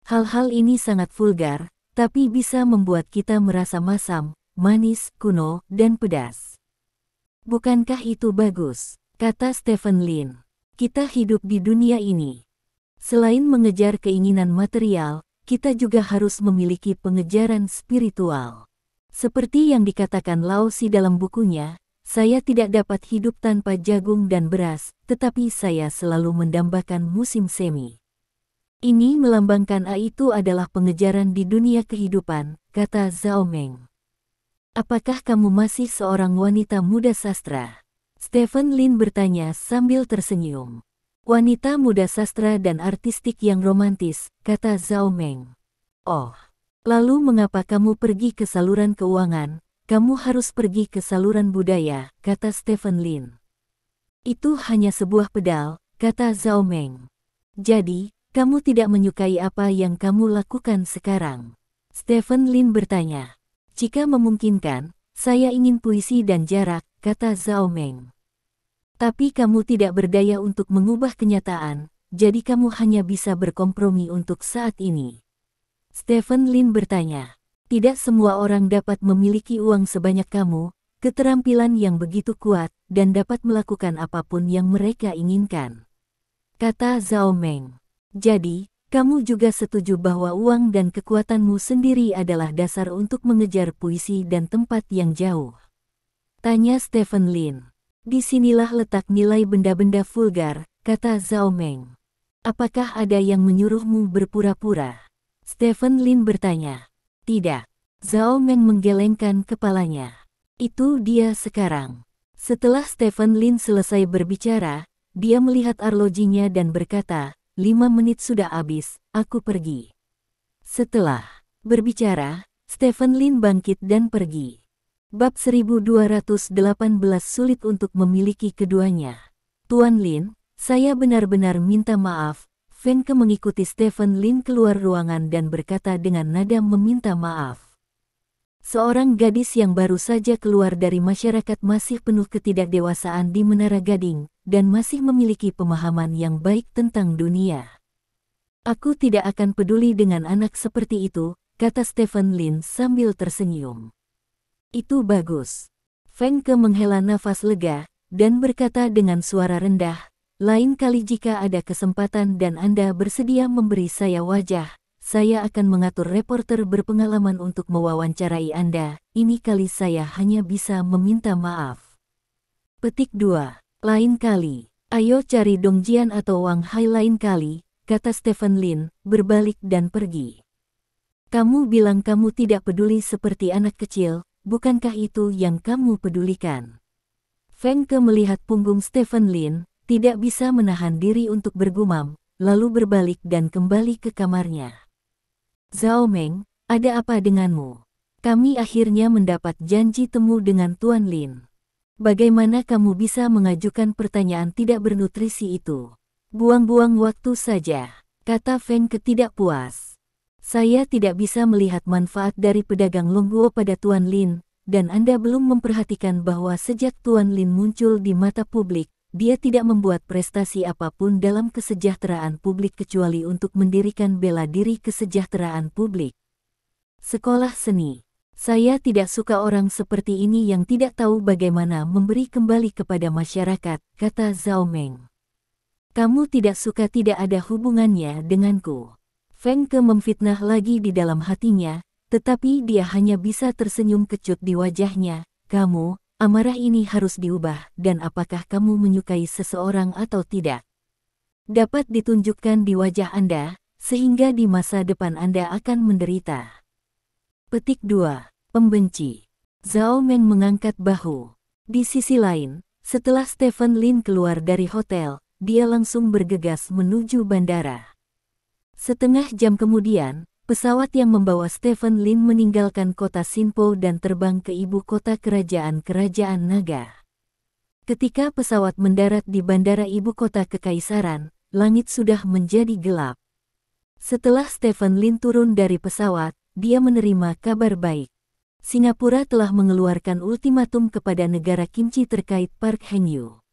Hal-hal ini sangat vulgar, tapi bisa membuat kita merasa masam, manis, kuno, dan pedas. Bukankah itu bagus? Kata Stephen Lin. Kita hidup di dunia ini. Selain mengejar keinginan material, kita juga harus memiliki pengejaran spiritual. Seperti yang dikatakan Lao Xi dalam bukunya, saya tidak dapat hidup tanpa jagung dan beras, tetapi saya selalu mendambakan musim semi. Ini melambangkan itu adalah pengejaran di dunia kehidupan, kata Zhao Meng. Apakah kamu masih seorang wanita muda sastra? Stephen Lin bertanya sambil tersenyum. Wanita muda sastra dan artistik yang romantis, kata Zhao Meng. Oh, lalu mengapa kamu pergi ke saluran keuangan? Kamu harus pergi ke saluran budaya, kata Stephen Lin. Itu hanya sebuah pedal, kata Zhao Meng. Jadi, kamu tidak menyukai apa yang kamu lakukan sekarang? Stephen Lin bertanya. Jika memungkinkan, saya ingin puisi dan jarak, kata Zhao Meng. Tapi kamu tidak berdaya untuk mengubah kenyataan, jadi kamu hanya bisa berkompromi untuk saat ini. Stephen Lin bertanya, tidak semua orang dapat memiliki uang sebanyak kamu, keterampilan yang begitu kuat, dan dapat melakukan apapun yang mereka inginkan. Kata Zhao Meng. Jadi, kamu juga setuju bahwa uang dan kekuatanmu sendiri adalah dasar untuk mengejar puisi dan tempat yang jauh? Tanya Stephen Lin. Disinilah letak nilai benda-benda vulgar, kata Zhao Meng. Apakah ada yang menyuruhmu berpura-pura? Stephen Lin bertanya. Tidak. Zhao Meng menggelengkan kepalanya. Itu dia sekarang. Setelah Stephen Lin selesai berbicara, dia melihat arlojinya dan berkata, 5 menit sudah habis, aku pergi. Setelah berbicara, Stephen Lin bangkit dan pergi. Bab 1218 sulit untuk memiliki keduanya. Tuan Lin, saya benar-benar minta maaf. Feng Ke mengikuti Stephen Lin keluar ruangan dan berkata dengan nada meminta maaf. Seorang gadis yang baru saja keluar dari masyarakat masih penuh ketidakdewasaan di Menara Gading, dan masih memiliki pemahaman yang baik tentang dunia. Aku tidak akan peduli dengan anak seperti itu, kata Stephen Lin sambil tersenyum. Itu bagus. Feng Ke menghela nafas lega, dan berkata dengan suara rendah, lain kali jika ada kesempatan dan Anda bersedia memberi saya wajah, saya akan mengatur reporter berpengalaman untuk mewawancarai Anda, ini kali saya hanya bisa meminta maaf. Petik 2. Lain kali. Ayo cari Dong Jian atau Wang Hai lain kali, kata Stephen Lin, berbalik dan pergi. Kamu bilang kamu tidak peduli seperti anak kecil, bukankah itu yang kamu pedulikan? Feng Ke melihat punggung Stephen Lin, tidak bisa menahan diri untuk bergumam, lalu berbalik dan kembali ke kamarnya. Zhao Meng, ada apa denganmu? Kami akhirnya mendapat janji temu dengan Tuan Lin. Bagaimana kamu bisa mengajukan pertanyaan tidak bernutrisi itu? Buang-buang waktu saja, kata Feng Ke tidak puas. Saya tidak bisa melihat manfaat dari pedagang Longguo pada Tuan Lin, dan Anda belum memperhatikan bahwa sejak Tuan Lin muncul di mata publik, dia tidak membuat prestasi apapun dalam kesejahteraan publik kecuali untuk mendirikan bela diri kesejahteraan publik. Sekolah seni. Saya tidak suka orang seperti ini yang tidak tahu bagaimana memberi kembali kepada masyarakat, kata Zhao Meng. Kamu tidak suka tidak ada hubungannya denganku. Feng Ke memfitnah lagi di dalam hatinya, tetapi dia hanya bisa tersenyum kecut di wajahnya. Kamu, amarah ini harus diubah, dan apakah kamu menyukai seseorang atau tidak? Dapat ditunjukkan di wajah Anda, sehingga di masa depan Anda akan menderita. Petik 2. Pembenci. Zhao Meng mengangkat bahu. Di sisi lain, setelah Stephen Lin keluar dari hotel, dia langsung bergegas menuju bandara. Setengah jam kemudian, pesawat yang membawa Stephen Lin meninggalkan kota Sinpo dan terbang ke ibu kota kerajaan Naga. Ketika pesawat mendarat di bandara ibu kota kekaisaran, langit sudah menjadi gelap. Setelah Stephen Lin turun dari pesawat, dia menerima kabar baik. Singapura telah mengeluarkan ultimatum kepada negara Kimchi terkait Park Hang-yu.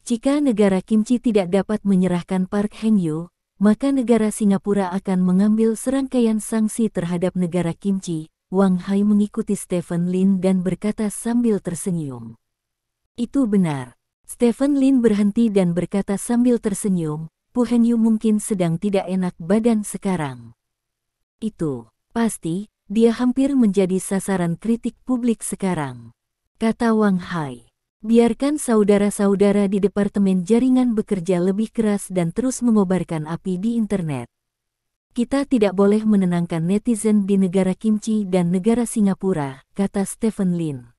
Jika negara Kimchi tidak dapat menyerahkan Park Hang-yu, maka negara Singapura akan mengambil serangkaian sanksi terhadap negara Kimchi. Wang Hai mengikuti Stephen Lin dan berkata sambil tersenyum. Itu benar. Stephen Lin berhenti dan berkata sambil tersenyum, Pu Heng-yu mungkin sedang tidak enak badan sekarang. Itu, pasti, dia hampir menjadi sasaran kritik publik sekarang, kata Wang Hai. Biarkan saudara-saudara di Departemen Jaringan bekerja lebih keras dan terus mengobarkan api di internet. Kita tidak boleh menenangkan netizen di negara Kimchi dan negara Singapura, kata Stephen Lin.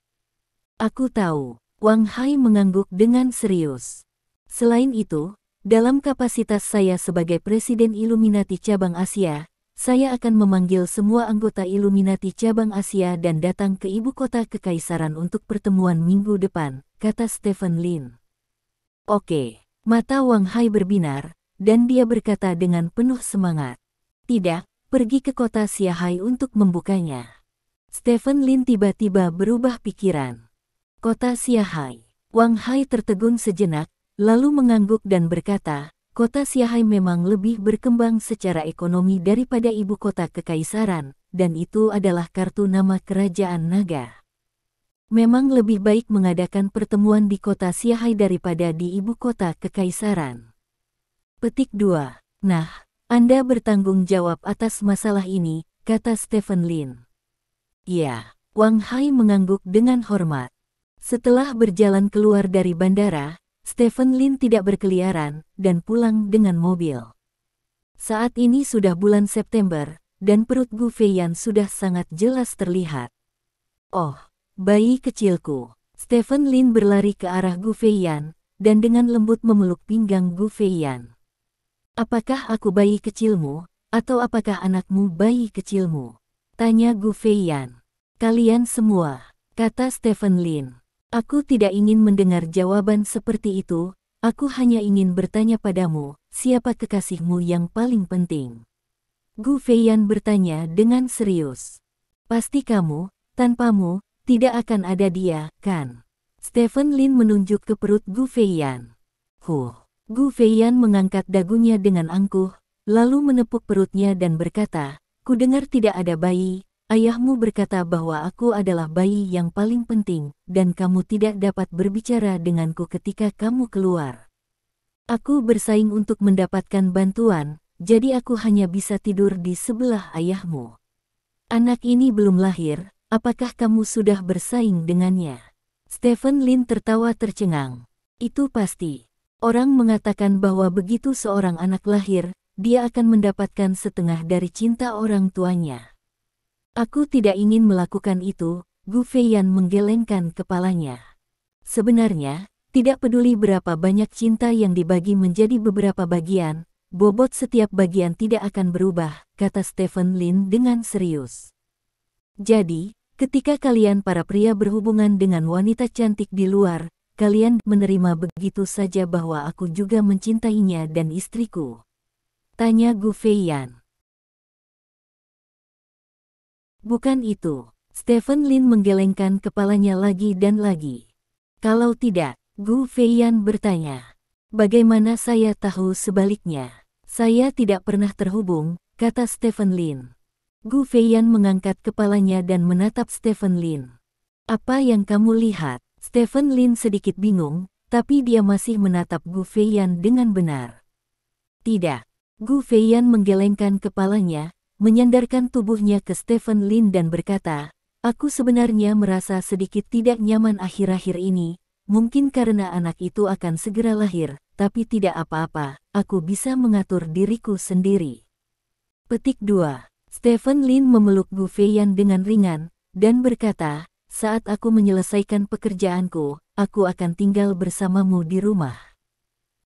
Aku tahu, Wang Hai mengangguk dengan serius. Selain itu, dalam kapasitas saya sebagai Presiden Illuminati Cabang Asia, saya akan memanggil semua anggota Illuminati Cabang Asia dan datang ke ibu kota kekaisaran untuk pertemuan minggu depan, kata Stephen Lin. Oke, mata Wang Hai berbinar, dan dia berkata dengan penuh semangat. Tidak, pergi ke kota Siahai untuk membukanya. Stephen Lin tiba-tiba berubah pikiran. Kota Siahai. Wang Hai tertegun sejenak, lalu mengangguk dan berkata, kota Siahai memang lebih berkembang secara ekonomi daripada ibu kota kekaisaran, dan itu adalah kartu nama kerajaan naga. Memang lebih baik mengadakan pertemuan di kota Siahai daripada di ibu kota kekaisaran. Petik 2. Nah, Anda bertanggung jawab atas masalah ini, kata Stephen Lin. Ya, Wang Hai mengangguk dengan hormat. Setelah berjalan keluar dari bandara, Stephen Lin tidak berkeliaran dan pulang dengan mobil. Saat ini sudah bulan September, dan perut Gu Feiyan sudah sangat jelas terlihat. Oh, bayi kecilku. Stephen Lin berlari ke arah Gu Feiyan, dan dengan lembut memeluk pinggang Gu Feiyan. Apakah aku bayi kecilmu, atau apakah anakmu bayi kecilmu? Tanya Gu Feiyan. Kalian semua, kata Stephen Lin. Aku tidak ingin mendengar jawaban seperti itu, aku hanya ingin bertanya padamu, siapa kekasihmu yang paling penting? Gu Feiyan bertanya dengan serius. Pasti kamu, tanpamu, tidak akan ada dia, kan? Stephen Lin menunjuk ke perut Gu Feiyan. Gu Feiyan mengangkat dagunya dengan angkuh, lalu menepuk perutnya dan berkata, ku dengar tidak ada bayi. Ayahmu berkata bahwa aku adalah bayi yang paling penting, dan kamu tidak dapat berbicara denganku ketika kamu keluar. Aku bersaing untuk mendapatkan bantuan, jadi aku hanya bisa tidur di sebelah ayahmu. Anak ini belum lahir, apakah kamu sudah bersaing dengannya? Stephen Lin tertawa tercengang. Itu pasti. Orang mengatakan bahwa begitu seorang anak lahir, dia akan mendapatkan setengah dari cinta orang tuanya. Aku tidak ingin melakukan itu, Gu Feiyan menggelengkan kepalanya. Sebenarnya, tidak peduli berapa banyak cinta yang dibagi menjadi beberapa bagian, bobot setiap bagian tidak akan berubah, kata Stephen Lin dengan serius. Jadi, ketika kalian para pria berhubungan dengan wanita cantik di luar, kalian menerima begitu saja bahwa aku juga mencintainya dan istriku? Tanya Gu Feiyan. Bukan itu. Stephen Lin menggelengkan kepalanya lagi dan lagi. Kalau tidak, Gu Feiyan bertanya. Bagaimana saya tahu sebaliknya? Saya tidak pernah terhubung, kata Stephen Lin. Gu Feiyan mengangkat kepalanya dan menatap Stephen Lin. Apa yang kamu lihat? Stephen Lin sedikit bingung, tapi dia masih menatap Gu Feiyan dengan benar. Tidak. Gu Feiyan menggelengkan kepalanya, menyandarkan tubuhnya ke Stephen Lin dan berkata, aku sebenarnya merasa sedikit tidak nyaman akhir-akhir ini, mungkin karena anak itu akan segera lahir, tapi tidak apa-apa, aku bisa mengatur diriku sendiri. Petik 2. Stephen Lin memeluk Gu Feiyan dengan ringan, dan berkata, saat aku menyelesaikan pekerjaanku, aku akan tinggal bersamamu di rumah.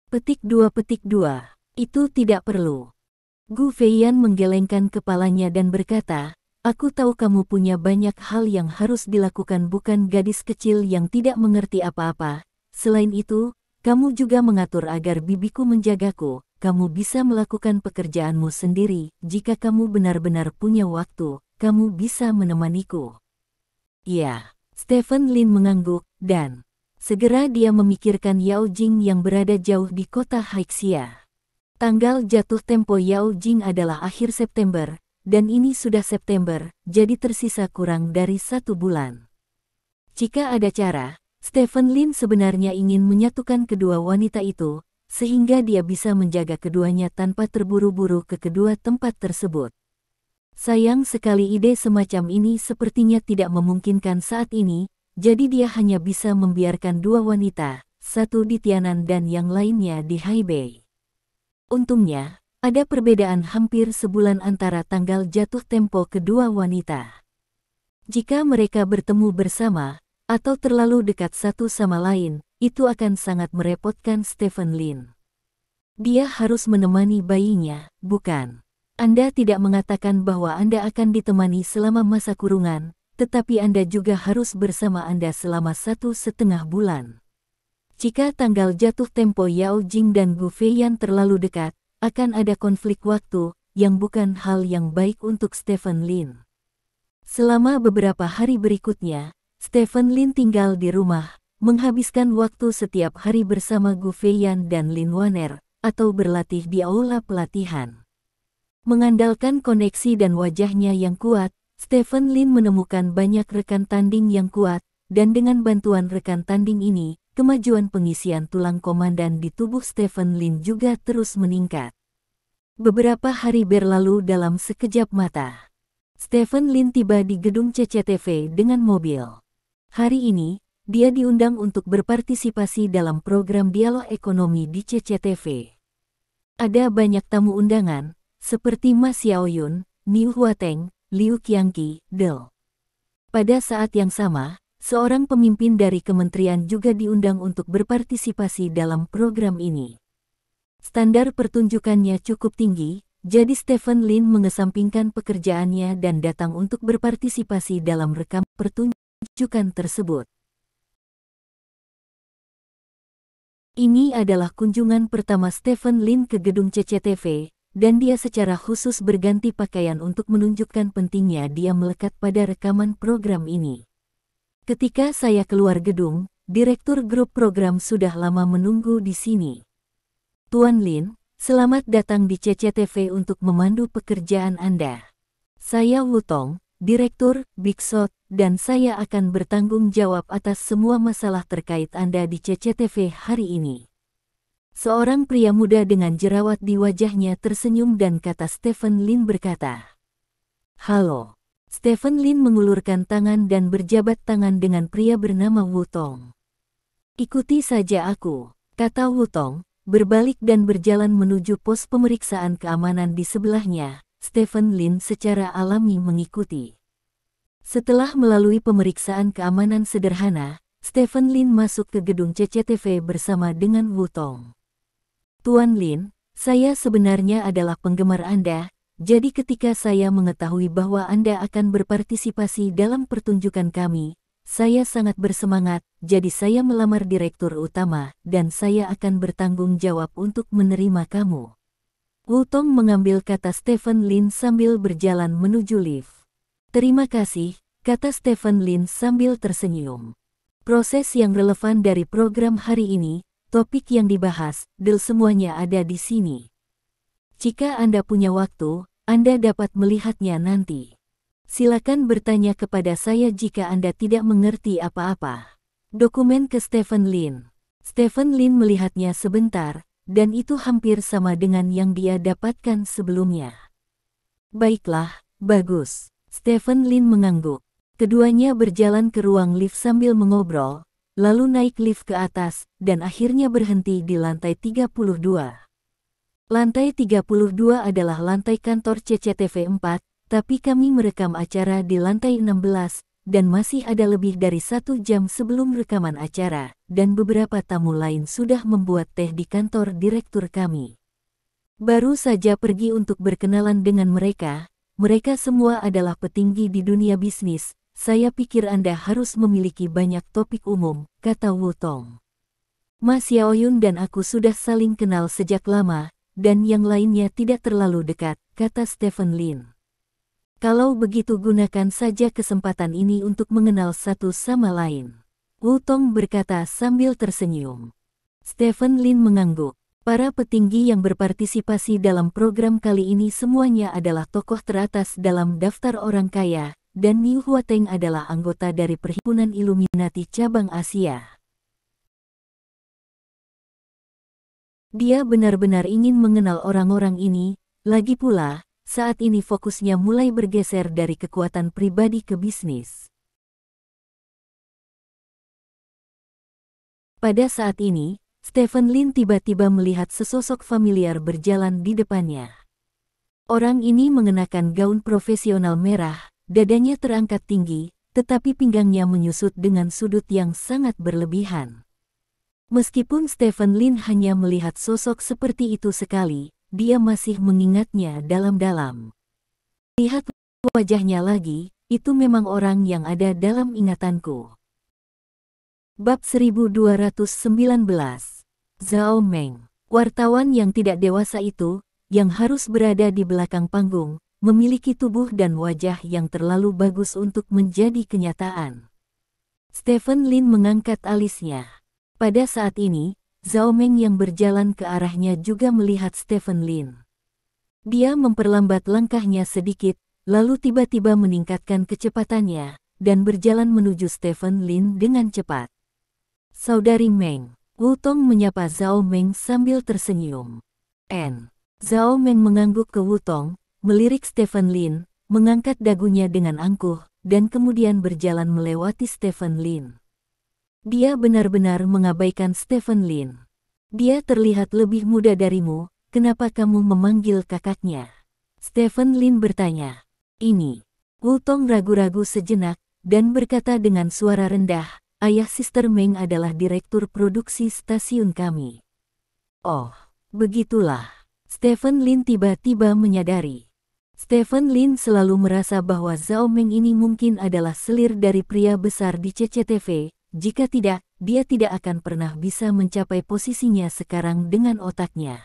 Petik 2. Itu tidak perlu. Gu Feiyan menggelengkan kepalanya dan berkata, aku tahu kamu punya banyak hal yang harus dilakukan, bukan gadis kecil yang tidak mengerti apa-apa. Selain itu, kamu juga mengatur agar bibiku menjagaku. Kamu bisa melakukan pekerjaanmu sendiri. Jika kamu benar-benar punya waktu, kamu bisa menemaniku. Ya, Stephen Lin mengangguk, dan segera dia memikirkan Yao Jing yang berada jauh di kota Haixia. Tanggal jatuh tempo Yao Jing adalah akhir September, dan ini sudah September, jadi tersisa kurang dari 1 bulan. Jika ada cara, Stephen Lin sebenarnya ingin menyatukan kedua wanita itu, sehingga dia bisa menjaga keduanya tanpa terburu-buru ke kedua tempat tersebut. Sayang sekali ide semacam ini sepertinya tidak memungkinkan saat ini, jadi dia hanya bisa membiarkan 2 wanita, satu di Tianan dan yang lainnya di Haibei. Untungnya, ada perbedaan hampir sebulan antara tanggal jatuh tempo kedua wanita. Jika mereka bertemu bersama, atau terlalu dekat satu sama lain, itu akan sangat merepotkan Stephen Lin. Dia harus menemani bayinya, bukan? Anda tidak mengatakan bahwa Anda akan ditemani selama masa kurungan, tetapi Anda juga harus bersama Anda selama 1,5 bulan. Jika tanggal jatuh tempo Yao Jing dan Gu Feiyan terlalu dekat, akan ada konflik waktu, yang bukan hal yang baik untuk Stephen Lin. Selama beberapa hari berikutnya, Stephen Lin tinggal di rumah, menghabiskan waktu setiap hari bersama Gu Feiyan dan Lin Waner, atau berlatih di aula pelatihan. Mengandalkan koneksi dan wajahnya yang kuat, Stephen Lin menemukan banyak rekan tanding yang kuat, dan dengan bantuan rekan tanding ini, kemajuan pengisian tulang komandan di tubuh Stephen Lin juga terus meningkat. Beberapa hari berlalu dalam sekejap mata. Stephen Lin tiba di gedung CCTV dengan mobil. Hari ini, dia diundang untuk berpartisipasi dalam program dialog ekonomi di CCTV. Ada banyak tamu undangan, seperti Ma Xiaoyun, Niu Huateng, Liu Qiangqi, Del. Pada saat yang sama, seorang pemimpin dari kementerian juga diundang untuk berpartisipasi dalam program ini. Standar pertunjukannya cukup tinggi, jadi Stephen Lin mengesampingkan pekerjaannya dan datang untuk berpartisipasi dalam rekam pertunjukan tersebut. Ini adalah kunjungan pertama Stephen Lin ke gedung CCTV, dan dia secara khusus berganti pakaian untuk menunjukkan pentingnya dia melekat pada rekaman program ini. Ketika saya keluar gedung, Direktur Grup Program sudah lama menunggu di sini. Tuan Lin, selamat datang di CCTV untuk memandu pekerjaan Anda. Saya Wu Tong, Direktur Big Shot, dan saya akan bertanggung jawab atas semua masalah terkait Anda di CCTV hari ini. Seorang pria muda dengan jerawat di wajahnya tersenyum dan kata Stephen Lin berkata, halo. Stephen Lin mengulurkan tangan dan berjabat tangan dengan pria bernama Wu Tong. Ikuti saja aku, kata Wu Tong, berbalik dan berjalan menuju pos pemeriksaan keamanan di sebelahnya. Stephen Lin secara alami mengikuti. Setelah melalui pemeriksaan keamanan sederhana, Stephen Lin masuk ke gedung CCTV bersama dengan Wu Tong. Tuan Lin, saya sebenarnya adalah penggemar Anda, jadi ketika saya mengetahui bahwa Anda akan berpartisipasi dalam pertunjukan kami, saya sangat bersemangat, jadi saya melamar direktur utama, dan saya akan bertanggung jawab untuk menerima kamu. Wu Tong mengambil kata Stephen Lin sambil berjalan menuju lift. Terima kasih, kata Stephen Lin sambil tersenyum. Proses yang relevan dari program hari ini, topik yang dibahas, semuanya ada di sini. Jika Anda punya waktu, Anda dapat melihatnya nanti. Silakan bertanya kepada saya jika Anda tidak mengerti apa-apa. Dokumen ke Stephen Lin. Stephen Lin melihatnya sebentar, dan itu hampir sama dengan yang dia dapatkan sebelumnya. Baiklah, bagus. Stephen Lin mengangguk. Keduanya berjalan ke ruang lift sambil mengobrol, lalu naik lift ke atas, dan akhirnya berhenti di lantai 32. Lantai 32 adalah lantai kantor CCTV 4, tapi kami merekam acara di lantai 16, dan masih ada lebih dari 1 jam sebelum rekaman acara, dan beberapa tamu lain sudah membuat teh di kantor direktur kami. Baru saja pergi untuk berkenalan dengan mereka semua adalah petinggi di dunia bisnis, saya pikir Anda harus memiliki banyak topik umum, kata Wu Tong. Mas Xiaoyun dan aku sudah saling kenal sejak lama, dan yang lainnya tidak terlalu dekat, kata Stephen Lin. Kalau begitu gunakan saja kesempatan ini untuk mengenal satu sama lain. Wu Tong berkata sambil tersenyum. Stephen Lin mengangguk. Para petinggi yang berpartisipasi dalam program kali ini semuanya adalah tokoh teratas dalam daftar orang kaya, dan Niu Huateng adalah anggota dari Perhimpunan Illuminati Cabang Asia. Dia benar-benar ingin mengenal orang-orang ini, lagi pula, saat ini fokusnya mulai bergeser dari kekuatan pribadi ke bisnis. Pada saat ini, Stephen Lin tiba-tiba melihat sesosok familiar berjalan di depannya. Orang ini mengenakan gaun profesional merah, dadanya terangkat tinggi, tetapi pinggangnya menyusut dengan sudut yang sangat berlebihan. Meskipun Stephen Lin hanya melihat sosok seperti itu sekali, dia masih mengingatnya dalam-dalam. Lihat wajahnya lagi, itu memang orang yang ada dalam ingatanku. Bab 1219. Zhao Meng. Wartawan yang tidak dewasa itu, yang harus berada di belakang panggung, memiliki tubuh dan wajah yang terlalu bagus untuk menjadi kenyataan. Stephen Lin mengangkat alisnya. Pada saat ini, Zhao Meng yang berjalan ke arahnya juga melihat Stephen Lin. Dia memperlambat langkahnya sedikit, lalu tiba-tiba meningkatkan kecepatannya, dan berjalan menuju Stephen Lin dengan cepat. Saudari Meng, Wu Tong menyapa Zhao Meng sambil tersenyum. Zhao Meng mengangguk ke Wu Tong, melirik Stephen Lin, mengangkat dagunya dengan angkuh, dan kemudian berjalan melewati Stephen Lin. Dia benar-benar mengabaikan Stephen Lin. Dia terlihat lebih muda darimu, kenapa kamu memanggil kakaknya? Stephen Lin bertanya. Ini. Wu Tong ragu-ragu sejenak, dan berkata dengan suara rendah, ayah Sister Meng adalah direktur produksi stasiun kami. Oh, begitulah. Stephen Lin tiba-tiba menyadari. Stephen Lin selalu merasa bahwa Zhao Meng ini mungkin adalah selir dari pria besar di CCTV, jika tidak, dia tidak akan pernah bisa mencapai posisinya sekarang dengan otaknya.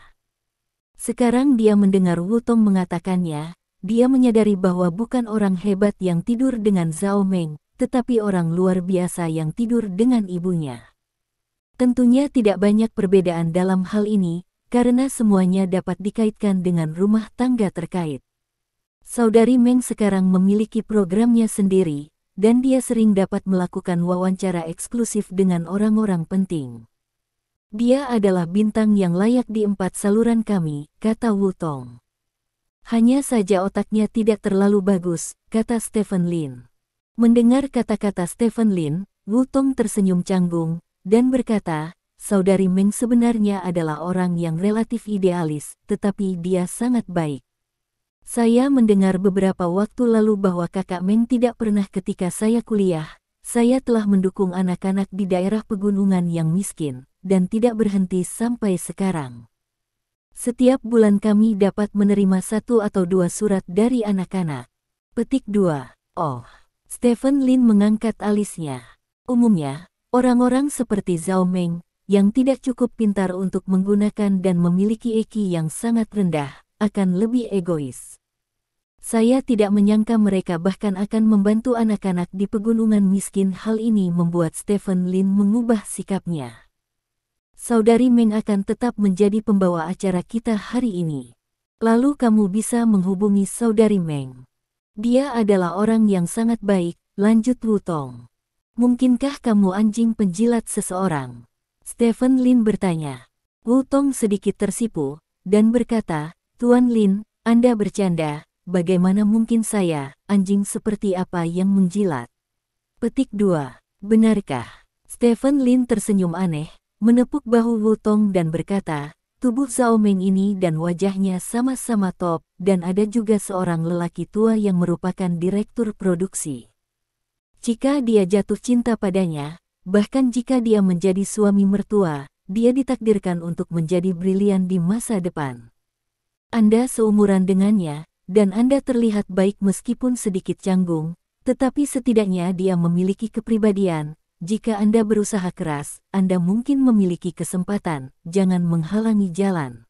Sekarang dia mendengar Wu Tong mengatakannya, dia menyadari bahwa bukan orang hebat yang tidur dengan Zhao Meng, tetapi orang luar biasa yang tidur dengan ibunya. Tentunya tidak banyak perbedaan dalam hal ini, karena semuanya dapat dikaitkan dengan rumah tangga terkait. Saudari Meng sekarang memiliki programnya sendiri, dan dia sering dapat melakukan wawancara eksklusif dengan orang-orang penting. Dia adalah bintang yang layak di 4 saluran kami, kata Wu Tong. Hanya saja otaknya tidak terlalu bagus, kata Stephen Lin. Mendengar kata-kata Stephen Lin, Wu Tong tersenyum canggung, dan berkata, Saudari Meng sebenarnya adalah orang yang relatif idealis, tetapi dia sangat baik. Saya mendengar beberapa waktu lalu bahwa kakak Meng tidak pernah ketika saya kuliah. Saya telah mendukung anak-anak di daerah pegunungan yang miskin, dan tidak berhenti sampai sekarang. Setiap bulan kami dapat menerima 1 atau 2 surat dari anak-anak. Petik 2. Oh, Stephen Lin mengangkat alisnya. Umumnya, orang-orang seperti Zhao Meng, yang tidak cukup pintar untuk menggunakan dan memiliki EQ yang sangat rendah, akan lebih egois. Saya tidak menyangka mereka bahkan akan membantu anak-anak di pegunungan miskin. Hal ini membuat Stephen Lin mengubah sikapnya. Saudari Meng akan tetap menjadi pembawa acara kita hari ini. Lalu kamu bisa menghubungi Saudari Meng. Dia adalah orang yang sangat baik, lanjut Wu Tong. Mungkinkah kamu anjing penjilat seseorang? Stephen Lin bertanya. Wu Tong sedikit tersipu, dan berkata, Tuan Lin, Anda bercanda, bagaimana mungkin saya, anjing seperti apa yang menjilat? Petik 2. Benarkah? Stephen Lin tersenyum aneh, menepuk bahu Wu Tong dan berkata, tubuh Zhao Meng ini dan wajahnya sama-sama top, dan ada juga seorang lelaki tua yang merupakan direktur produksi. Jika dia jatuh cinta padanya, bahkan jika dia menjadi suami mertua, dia ditakdirkan untuk menjadi brilian di masa depan. Anda seumuran dengannya, dan Anda terlihat baik meskipun sedikit canggung, tetapi setidaknya dia memiliki kepribadian. Jika Anda berusaha keras, Anda mungkin memiliki kesempatan, jangan menghalangi jalan.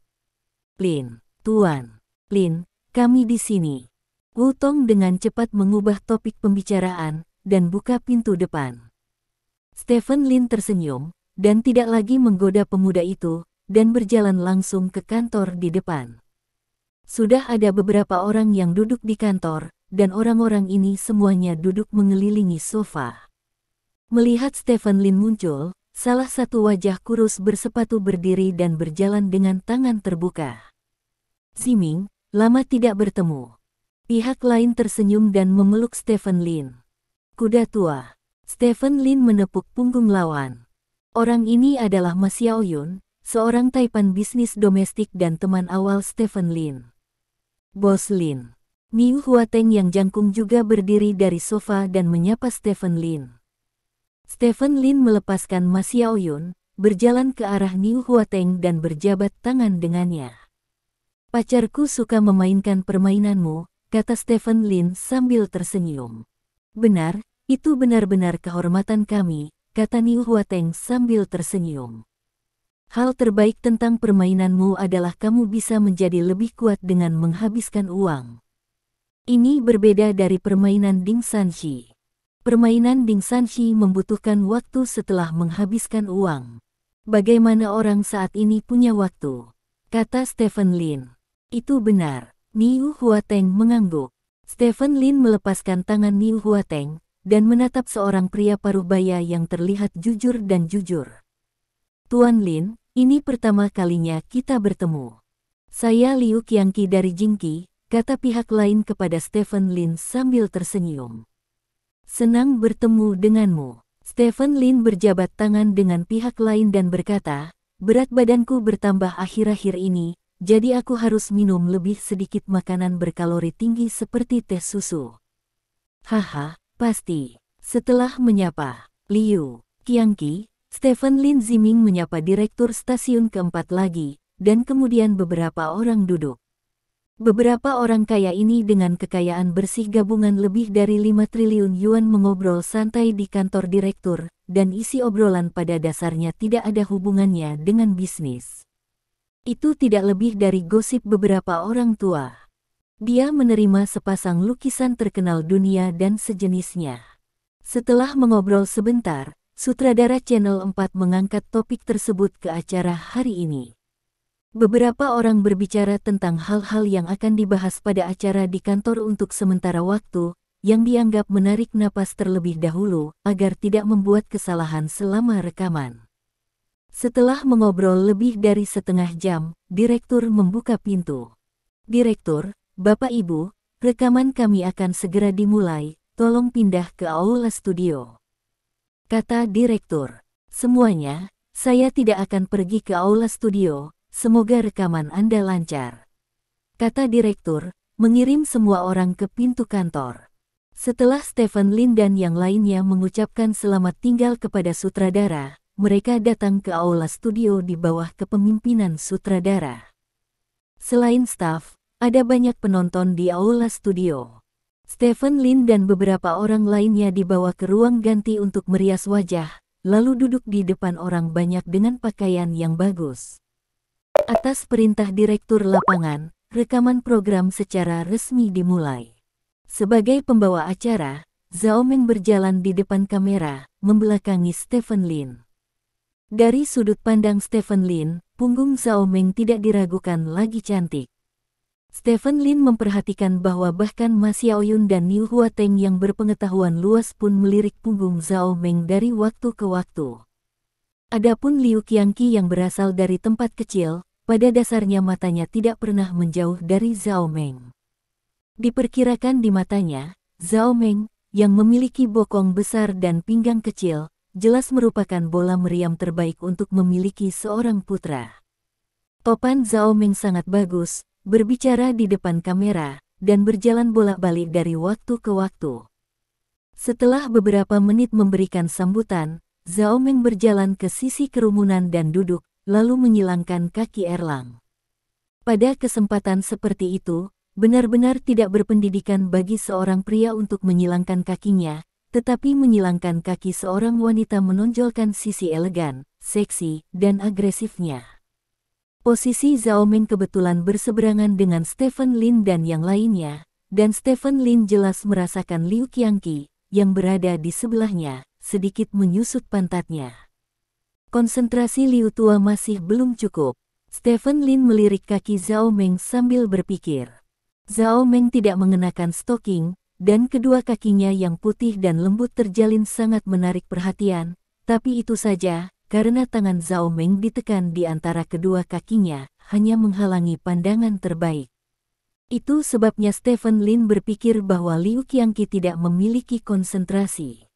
Lin, Tuan Lin, kami di sini. Wu Tong dengan cepat mengubah topik pembicaraan, dan buka pintu depan. Stephen Lin tersenyum, dan tidak lagi menggoda pemuda itu, dan berjalan langsung ke kantor di depan. Sudah ada beberapa orang yang duduk di kantor, dan orang-orang ini semuanya duduk mengelilingi sofa. Melihat Stephen Lin muncul, salah satu wajah kurus bersepatu berdiri dan berjalan dengan tangan terbuka. Ziming, lama tidak bertemu. Pihak lain tersenyum dan memeluk Stephen Lin. Kuda tua. Stephen Lin menepuk punggung lawan. Orang ini adalah Ma Xiaoyun, seorang taipan bisnis domestik dan teman awal Stephen Lin. Bos Lin. Niu Huateng yang jangkung juga berdiri dari sofa dan menyapa Stephen Lin. Stephen Lin melepaskan Ma Xiaoyun, berjalan ke arah Niu Huateng dan berjabat tangan dengannya. Pacarku suka memainkan permainanmu, kata Stephen Lin sambil tersenyum. Benar, itu benar-benar kehormatan kami, kata Niu Huateng sambil tersenyum. Hal terbaik tentang permainanmu adalah kamu bisa menjadi lebih kuat dengan menghabiskan uang. Ini berbeda dari permainan Ding Sanxi. Permainan Ding Sanxi membutuhkan waktu setelah menghabiskan uang. Bagaimana orang saat ini punya waktu? Kata Stephen Lin. Itu benar. Niu Huateng mengangguk. Stephen Lin melepaskan tangan Niu Huateng, dan menatap seorang pria parubaya yang terlihat jujur dan jujur. Tuan Lin, ini pertama kalinya kita bertemu. Saya Liu Qiangqi dari Jingqi, kata pihak lain kepada Stephen Lin sambil tersenyum. Senang bertemu denganmu. Stephen Lin berjabat tangan dengan pihak lain dan berkata, berat badanku bertambah akhir-akhir ini, jadi aku harus minum lebih sedikit makanan berkalori tinggi seperti teh susu. Haha, pasti. Setelah menyapa Liu Qiangqi, Stephen Lin Ziming menyapa direktur stasiun keempat lagi, dan kemudian beberapa orang duduk. Beberapa orang kaya ini dengan kekayaan bersih gabungan lebih dari 5 triliun yuan mengobrol santai di kantor direktur, dan isi obrolan pada dasarnya tidak ada hubungannya dengan bisnis. Itu tidak lebih dari gosip beberapa orang tua. Dia menerima sepasang lukisan terkenal dunia dan sejenisnya. Setelah mengobrol sebentar, sutradara Channel 4 mengangkat topik tersebut ke acara hari ini. Beberapa orang berbicara tentang hal-hal yang akan dibahas pada acara di kantor untuk sementara waktu, yang dianggap menarik napas terlebih dahulu, agar tidak membuat kesalahan selama rekaman. Setelah mengobrol lebih dari setengah jam, direktur membuka pintu. Direktur, Bapak Ibu, rekaman kami akan segera dimulai, tolong pindah ke aula studio. Kata direktur, semuanya, saya tidak akan pergi ke aula studio. Semoga rekaman Anda lancar. Kata direktur, mengirim semua orang ke pintu kantor. Setelah Stephen Lin dan yang lainnya mengucapkan selamat tinggal kepada sutradara, mereka datang ke aula studio di bawah kepemimpinan sutradara. Selain staf, ada banyak penonton di aula studio. Stephen Lin dan beberapa orang lainnya dibawa ke ruang ganti untuk merias wajah, lalu duduk di depan orang banyak dengan pakaian yang bagus. Atas perintah direktur lapangan, rekaman program secara resmi dimulai. Sebagai pembawa acara, Zhao Meng berjalan di depan kamera, membelakangi Stephen Lin. Dari sudut pandang Stephen Lin, punggung Zhao Meng tidak diragukan lagi cantik. Stephen Lin memperhatikan bahwa bahkan Ma Xiaoyun dan Niu Huateng yang berpengetahuan luas pun melirik punggung Zhao Meng dari waktu ke waktu. Adapun Liu Qiangqi yang berasal dari tempat kecil, pada dasarnya matanya tidak pernah menjauh dari Zhao Meng. Diperkirakan di matanya, Zhao Meng, yang memiliki bokong besar dan pinggang kecil, jelas merupakan bola meriam terbaik untuk memiliki seorang putra. Topan Zhao Meng sangat bagus, berbicara di depan kamera, dan berjalan bolak-balik dari waktu ke waktu. Setelah beberapa menit memberikan sambutan, Zhao Meng berjalan ke sisi kerumunan dan duduk, lalu menyilangkan kaki Erlang. Pada kesempatan seperti itu, benar-benar tidak berpendidikan bagi seorang pria untuk menyilangkan kakinya, tetapi menyilangkan kaki seorang wanita menonjolkan sisi elegan, seksi, dan agresifnya. Posisi Zhao Meng kebetulan berseberangan dengan Stephen Lin dan yang lainnya, dan Stephen Lin jelas merasakan Liu Qiangqi, yang berada di sebelahnya, sedikit menyusut pantatnya. Konsentrasi Liu tua masih belum cukup. Stephen Lin melirik kaki Zhao Meng sambil berpikir. Zhao Meng tidak mengenakan stoking, dan kedua kakinya yang putih dan lembut terjalin sangat menarik perhatian, tapi itu saja. Karena tangan Zhao Meng ditekan di antara kedua kakinya, hanya menghalangi pandangan terbaik. Itu sebabnya Stephen Lin berpikir bahwa Liu Qiangqi tidak memiliki konsentrasi.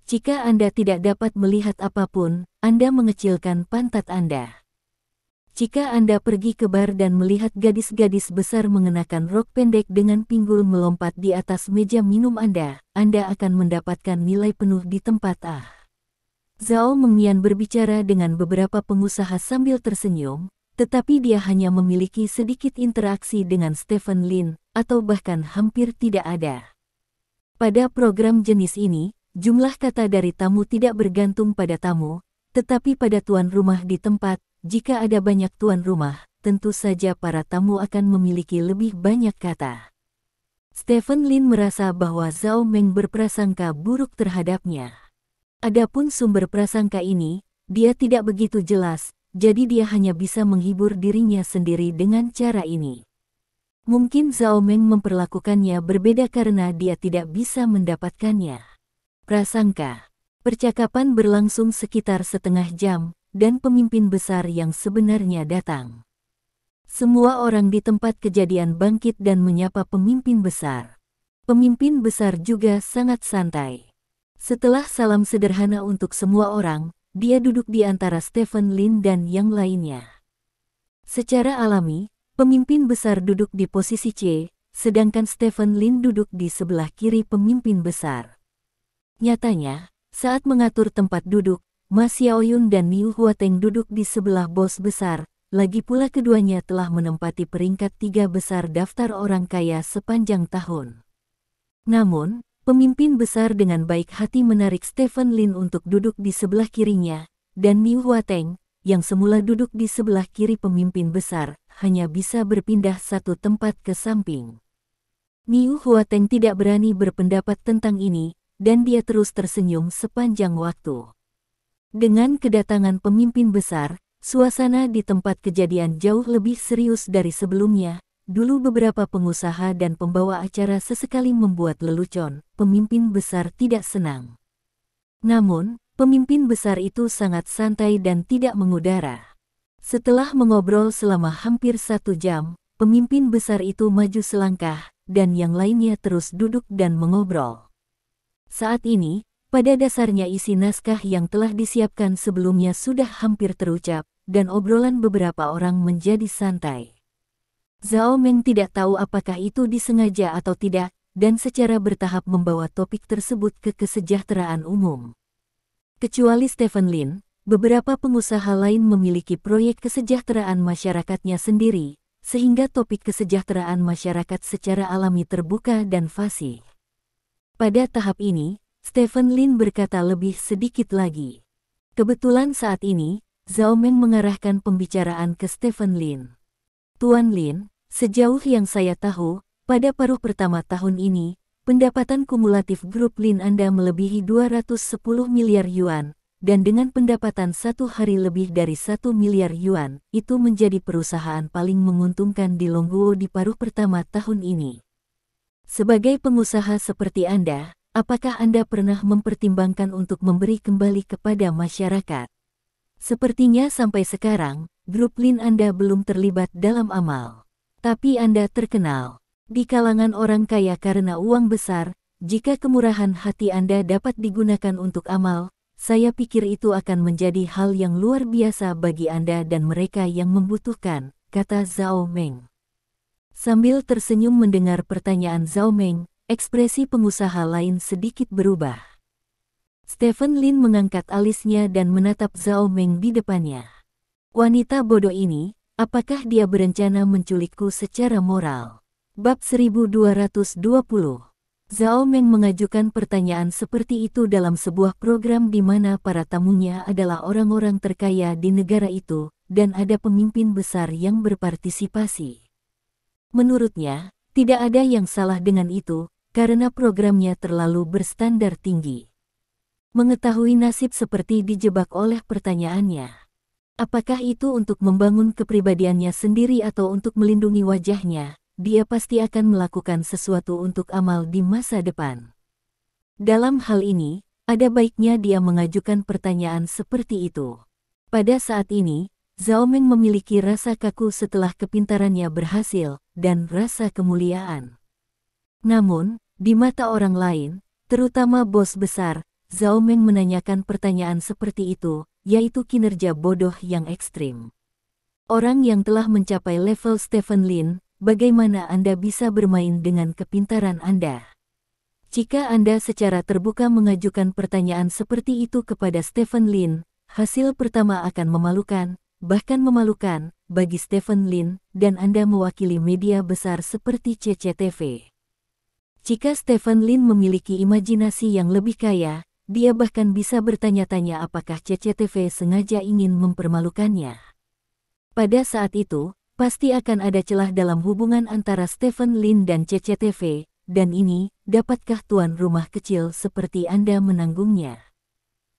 Jika Anda tidak dapat melihat apapun, Anda mengecilkan pantat Anda. Jika Anda pergi ke bar dan melihat gadis-gadis besar mengenakan rok pendek dengan pinggul melompat di atas meja minum Anda akan mendapatkan nilai penuh di tempat A. Zhao Mengmian berbicara dengan beberapa pengusaha sambil tersenyum, tetapi dia hanya memiliki sedikit interaksi dengan Stephen Lin, atau bahkan hampir tidak ada. Pada program jenis ini, jumlah kata dari tamu tidak bergantung pada tamu, tetapi pada tuan rumah di tempat. Jika ada banyak tuan rumah, tentu saja para tamu akan memiliki lebih banyak kata. Stephen Lin merasa bahwa Zhao Meng berprasangka buruk terhadapnya. Adapun sumber prasangka ini, dia tidak begitu jelas, jadi dia hanya bisa menghibur dirinya sendiri dengan cara ini. Mungkin Zhao Meng memperlakukannya berbeda karena dia tidak bisa mendapatkannya. Prasangka. Percakapan berlangsung sekitar setengah jam, dan pemimpin besar yang sebenarnya datang. Semua orang di tempat kejadian bangkit dan menyapa pemimpin besar. Pemimpin besar juga sangat santai. Setelah salam sederhana untuk semua orang, dia duduk di antara Stephen Lin dan yang lainnya. Secara alami, pemimpin besar duduk di posisi C, sedangkan Stephen Lin duduk di sebelah kiri pemimpin besar. Nyatanya, saat mengatur tempat duduk, Ma Xiaoyun dan Niu Huateng duduk di sebelah bos besar, lagi pula keduanya telah menempati peringkat 3 besar daftar orang kaya sepanjang tahun. Namun, pemimpin besar dengan baik hati menarik Stephen Lin untuk duduk di sebelah kirinya, dan Niu Huateng, yang semula duduk di sebelah kiri pemimpin besar, hanya bisa berpindah satu tempat ke samping. Niu Huateng tidak berani berpendapat tentang ini, dan dia terus tersenyum sepanjang waktu. Dengan kedatangan pemimpin besar, suasana di tempat kejadian jauh lebih serius dari sebelumnya. Dulu beberapa pengusaha dan pembawa acara sesekali membuat lelucon, pemimpin besar tidak senang. Namun, pemimpin besar itu sangat santai dan tidak mengudara. Setelah mengobrol selama hampir 1 jam, pemimpin besar itu maju selangkah, dan yang lainnya terus duduk dan mengobrol. Saat ini, pada dasarnya isi naskah yang telah disiapkan sebelumnya sudah hampir terucap, dan obrolan beberapa orang menjadi santai. Zhao Meng tidak tahu apakah itu disengaja atau tidak, dan secara bertahap membawa topik tersebut ke kesejahteraan umum. Kecuali Stephen Lin, beberapa pengusaha lain memiliki proyek kesejahteraan masyarakatnya sendiri, sehingga topik kesejahteraan masyarakat secara alami terbuka dan fasih. Pada tahap ini, Stephen Lin berkata lebih sedikit lagi. Kebetulan saat ini, Zhao Meng mengarahkan pembicaraan ke Stephen Lin. Tuan Lin, Sejauh yang saya tahu, pada paruh pertama tahun ini, pendapatan kumulatif grup Lin Anda melebihi 210 miliar yuan, dan dengan pendapatan satu hari lebih dari 1 miliar yuan, itu menjadi perusahaan paling menguntungkan di Longguo di paruh pertama tahun ini. Sebagai pengusaha seperti Anda, apakah Anda pernah mempertimbangkan untuk memberi kembali kepada masyarakat? Sepertinya sampai sekarang, grup Lin Anda belum terlibat dalam amal. Tapi Anda terkenal di kalangan orang kaya karena uang besar. Jika kemurahan hati Anda dapat digunakan untuk amal, saya pikir itu akan menjadi hal yang luar biasa bagi Anda dan mereka yang membutuhkan, kata Zhao Meng. Sambil tersenyum mendengar pertanyaan Zhao Meng, ekspresi pengusaha lain sedikit berubah. Stephen Lin mengangkat alisnya dan menatap Zhao Meng di depannya. Wanita bodoh ini, apakah dia berencana menculikku secara moral? Bab 1220. Zhao Meng mengajukan pertanyaan seperti itu dalam sebuah program di mana para tamunya adalah orang-orang terkaya di negara itu, dan ada pemimpin besar yang berpartisipasi. Menurutnya, tidak ada yang salah dengan itu, karena programnya terlalu berstandar tinggi. Mengetahui nasib seperti dijebak oleh pertanyaannya. Apakah itu untuk membangun kepribadiannya sendiri atau untuk melindungi wajahnya? Dia pasti akan melakukan sesuatu untuk amal di masa depan. Dalam hal ini, ada baiknya dia mengajukan pertanyaan seperti itu. Pada saat ini, Zhao Meng memiliki rasa kaku setelah kepintarannya berhasil, dan rasa kemuliaan. Namun, di mata orang lain, terutama bos besar, Zhao Meng menanyakan pertanyaan seperti itu, yaitu kinerja bodoh yang ekstrim. Orang yang telah mencapai level Stephen Lin, bagaimana Anda bisa bermain dengan kepintaran Anda? Jika Anda secara terbuka mengajukan pertanyaan seperti itu kepada Stephen Lin, hasil pertama akan memalukan, bahkan memalukan, bagi Stephen Lin, dan Anda mewakili media besar seperti CCTV. Jika Stephen Lin memiliki imajinasi yang lebih kaya, dia bahkan bisa bertanya-tanya apakah CCTV sengaja ingin mempermalukannya. Pada saat itu, pasti akan ada celah dalam hubungan antara Stephen Lin dan CCTV, dan ini, dapatkah tuan rumah kecil seperti Anda menanggungnya?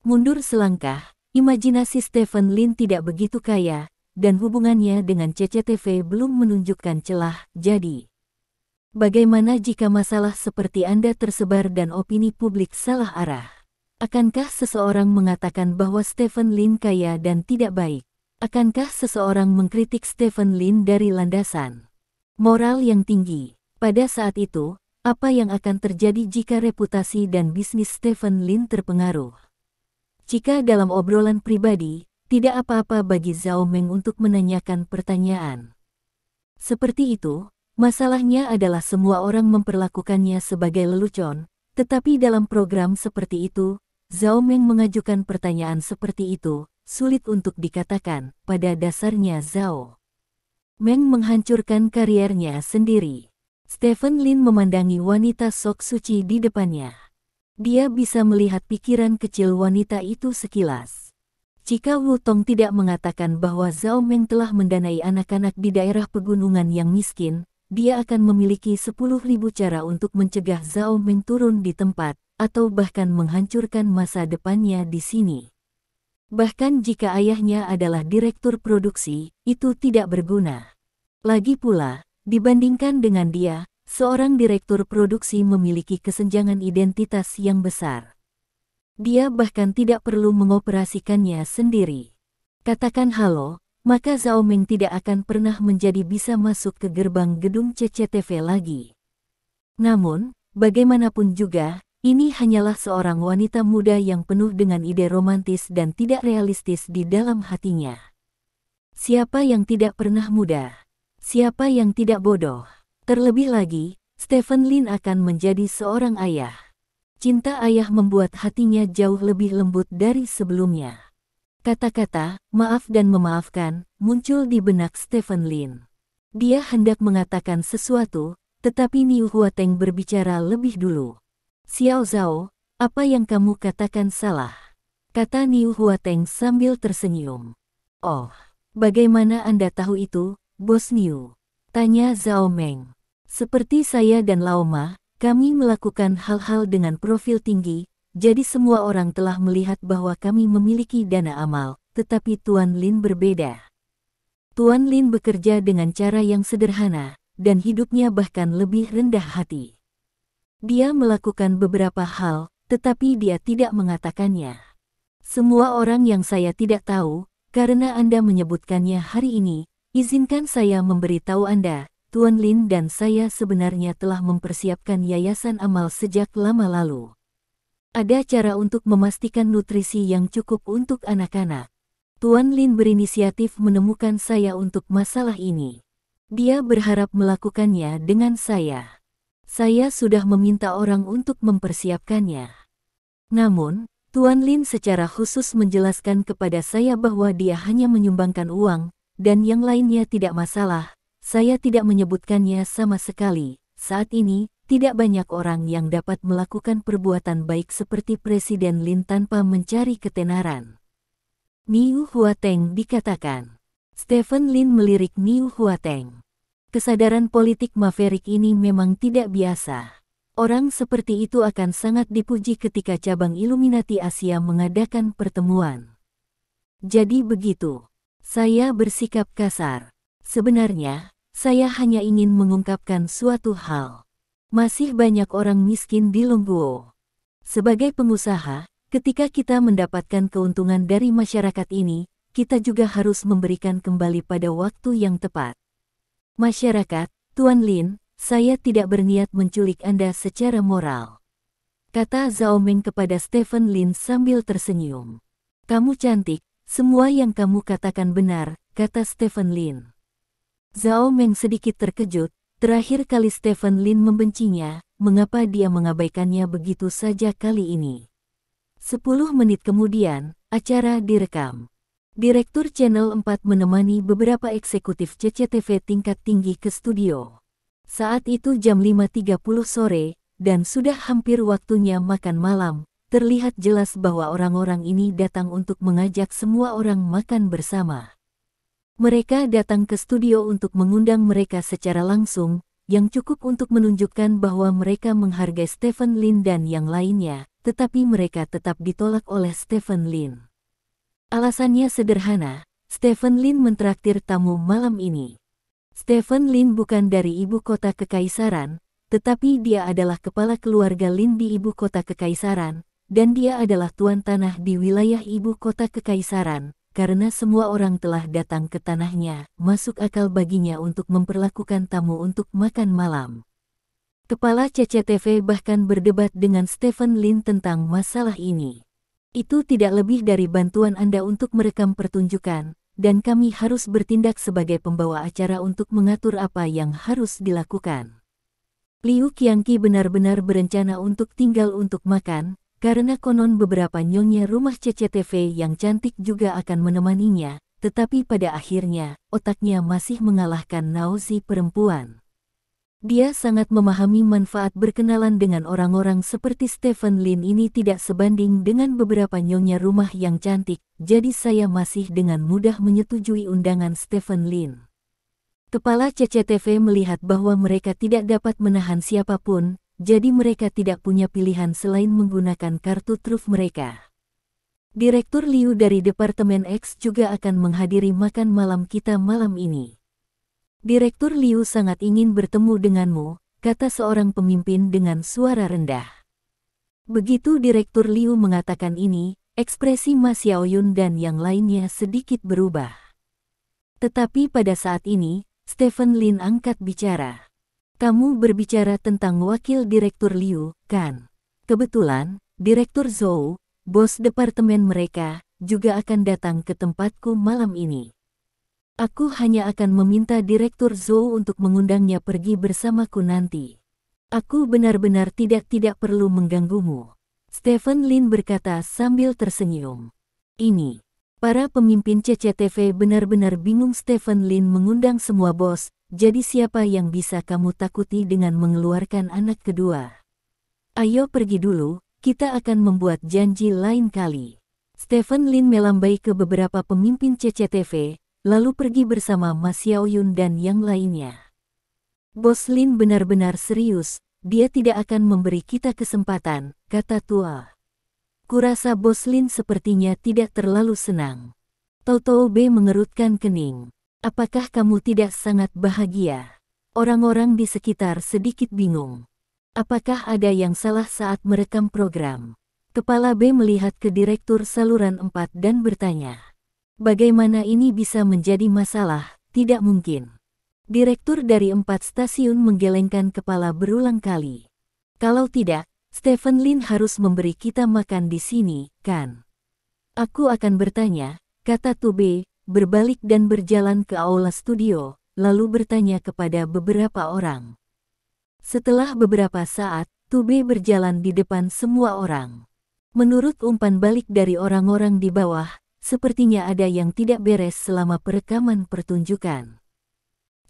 Mundur selangkah, imajinasi Stephen Lin tidak begitu kaya, dan hubungannya dengan CCTV belum menunjukkan celah, jadi. Bagaimana jika masalah seperti Anda tersebar dan opini publik salah arah? Akankah seseorang mengatakan bahwa Stephen Lin kaya dan tidak baik? Akankah seseorang mengkritik Stephen Lin dari landasan moral yang tinggi? Pada saat itu, apa yang akan terjadi jika reputasi dan bisnis Stephen Lin terpengaruh? Jika dalam obrolan pribadi, tidak apa-apa bagi Zhao Meng untuk menanyakan pertanyaan seperti itu, masalahnya adalah semua orang memperlakukannya sebagai lelucon, tetapi dalam program seperti itu, Zhao Meng mengajukan pertanyaan seperti itu, sulit untuk dikatakan, pada dasarnya Zhao Meng menghancurkan kariernya sendiri. Stephen Lin memandangi wanita sok suci di depannya. Dia bisa melihat pikiran kecil wanita itu sekilas. Jika Wu Tong tidak mengatakan bahwa Zhao Meng telah mendanai anak-anak di daerah pegunungan yang miskin, dia akan memiliki 10.000 cara untuk mencegah Zhao Meng turun di tempat, atau bahkan menghancurkan masa depannya di sini. Bahkan jika ayahnya adalah direktur produksi, itu tidak berguna. Lagi pula, dibandingkan dengan dia, seorang direktur produksi memiliki kesenjangan identitas yang besar. Dia bahkan tidak perlu mengoperasikannya sendiri. Katakan halo, maka Zhao Meng tidak akan pernah menjadi bisa masuk ke gerbang gedung CCTV lagi. Namun, bagaimanapun juga, ini hanyalah seorang wanita muda yang penuh dengan ide romantis dan tidak realistis di dalam hatinya. Siapa yang tidak pernah muda? Siapa yang tidak bodoh? Terlebih lagi, Stephen Lin akan menjadi seorang ayah. Cinta ayah membuat hatinya jauh lebih lembut dari sebelumnya. Kata-kata, maaf dan memaafkan, muncul di benak Stephen Lin. Dia hendak mengatakan sesuatu, tetapi Niu Huateng berbicara lebih dulu. Xiao Zhao, apa yang kamu katakan salah? Kata Niu Huateng sambil tersenyum. Oh, bagaimana Anda tahu itu, Bos Niu? Tanya Zhao Meng. Seperti saya dan Laoma, kami melakukan hal-hal dengan profil tinggi, jadi semua orang telah melihat bahwa kami memiliki dana amal, tetapi Tuan Lin berbeda. Tuan Lin bekerja dengan cara yang sederhana, dan hidupnya bahkan lebih rendah hati. Dia melakukan beberapa hal, tetapi dia tidak mengatakannya. Semua orang yang saya tidak tahu, karena Anda menyebutkannya hari ini, izinkan saya memberitahu Anda, Tuan Lin dan saya sebenarnya telah mempersiapkan yayasan amal sejak lama lalu. Ada cara untuk memastikan nutrisi yang cukup untuk anak-anak. Tuan Lin berinisiatif menemukan saya untuk masalah ini. Dia berharap melakukannya dengan saya. Saya sudah meminta orang untuk mempersiapkannya. Namun, Tuan Lin secara khusus menjelaskan kepada saya bahwa dia hanya menyumbangkan uang, dan yang lainnya tidak masalah. Saya tidak menyebutkannya sama sekali. Saat ini, tidak banyak orang yang dapat melakukan perbuatan baik seperti Presiden Lin tanpa mencari ketenaran. Niu Huateng dikatakan. Stephen Lin melirik Niu Huateng. Kesadaran politik maverick ini memang tidak biasa. Orang seperti itu akan sangat dipuji ketika cabang Illuminati Asia mengadakan pertemuan. Jadi begitu. Saya bersikap kasar. Sebenarnya, saya hanya ingin mengungkapkan suatu hal. Masih banyak orang miskin di Longguo. Sebagai pengusaha, ketika kita mendapatkan keuntungan dari masyarakat ini, kita juga harus memberikan kembali pada waktu yang tepat. Masyarakat, Tuan Lin, saya tidak berniat menculik Anda secara moral. Kata Zhao Meng kepada Stephen Lin sambil tersenyum. Kamu cantik, semua yang kamu katakan benar, kata Stephen Lin. Zhao Meng sedikit terkejut, terakhir kali Stephen Lin membencinya, mengapa dia mengabaikannya begitu saja kali ini. 10 menit kemudian, acara direkam. Direktur Channel 4 menemani beberapa eksekutif CCTV tingkat tinggi ke studio. Saat itu jam 5.30 sore, dan sudah hampir waktunya makan malam, terlihat jelas bahwa orang-orang ini datang untuk mengajak semua orang makan bersama. Mereka datang ke studio untuk mengundang mereka secara langsung, yang cukup untuk menunjukkan bahwa mereka menghargai Stephen Lin dan yang lainnya, tetapi mereka tetap ditolak oleh Stephen Lin. Alasannya sederhana, Stephen Lin mentraktir tamu malam ini. Stephen Lin bukan dari ibu kota kekaisaran, tetapi dia adalah kepala keluarga Lin di ibu kota kekaisaran, dan dia adalah tuan tanah di wilayah ibu kota kekaisaran. Karena semua orang telah datang ke tanahnya, masuk akal baginya untuk memperlakukan tamu untuk makan malam. Kepala CCTV bahkan berdebat dengan Stephen Lin tentang masalah ini. Itu tidak lebih dari bantuan Anda untuk merekam pertunjukan, dan kami harus bertindak sebagai pembawa acara untuk mengatur apa yang harus dilakukan. Liu Qiangqi benar-benar berencana untuk tinggal untuk makan, karena konon beberapa nyonya rumah CCTV yang cantik juga akan menemaninya, tetapi pada akhirnya, otaknya masih mengalahkan Naozi perempuan. Dia sangat memahami manfaat berkenalan dengan orang-orang seperti Stephen Lin ini tidak sebanding dengan beberapa nyonya rumah yang cantik, jadi saya masih dengan mudah menyetujui undangan Stephen Lin. Kepala CCTV melihat bahwa mereka tidak dapat menahan siapapun, jadi mereka tidak punya pilihan selain menggunakan kartu truf mereka. Direktur Liu dari Departemen X juga akan menghadiri makan malam kita malam ini. Direktur Liu sangat ingin bertemu denganmu, kata seorang pemimpin dengan suara rendah. Begitu Direktur Liu mengatakan ini, ekspresi Ma Xiaoyun dan yang lainnya sedikit berubah. Tetapi pada saat ini, Stephen Lin angkat bicara. Kamu berbicara tentang wakil Direktur Liu, kan? Kebetulan, Direktur Zhou, bos departemen mereka, juga akan datang ke tempatku malam ini. Aku hanya akan meminta Direktur Zhou untuk mengundangnya pergi bersamaku nanti. Aku benar-benar tidak perlu mengganggumu. Stephen Lin berkata sambil tersenyum. Ini. Para pemimpin CCTV benar-benar bingung. Stephen Lin mengundang semua bos, jadi siapa yang bisa kamu takuti dengan mengeluarkan anak kedua? Ayo pergi dulu, kita akan membuat janji lain kali. Stephen Lin melambai ke beberapa pemimpin CCTV, lalu pergi bersama Ma Xiaoyun dan yang lainnya. Bos Lin benar-benar serius, dia tidak akan memberi kita kesempatan, kata tua. Kurasa Bos Lin sepertinya tidak terlalu senang. Toto B mengerutkan kening. Apakah kamu tidak sangat bahagia? Orang-orang di sekitar sedikit bingung. Apakah ada yang salah saat merekam program? Kepala B melihat ke Direktur Saluran 4 dan bertanya. Bagaimana ini bisa menjadi masalah? Tidak mungkin. Direktur dari 4 stasiun menggelengkan kepala berulang kali. Kalau tidak, Stephen Lin harus memberi kita makan di sini, kan? Aku akan bertanya, kata Tube, berbalik dan berjalan ke aula studio, lalu bertanya kepada beberapa orang. Setelah beberapa saat, Tube berjalan di depan semua orang. Menurut umpan balik dari orang-orang di bawah, sepertinya ada yang tidak beres selama perekaman pertunjukan.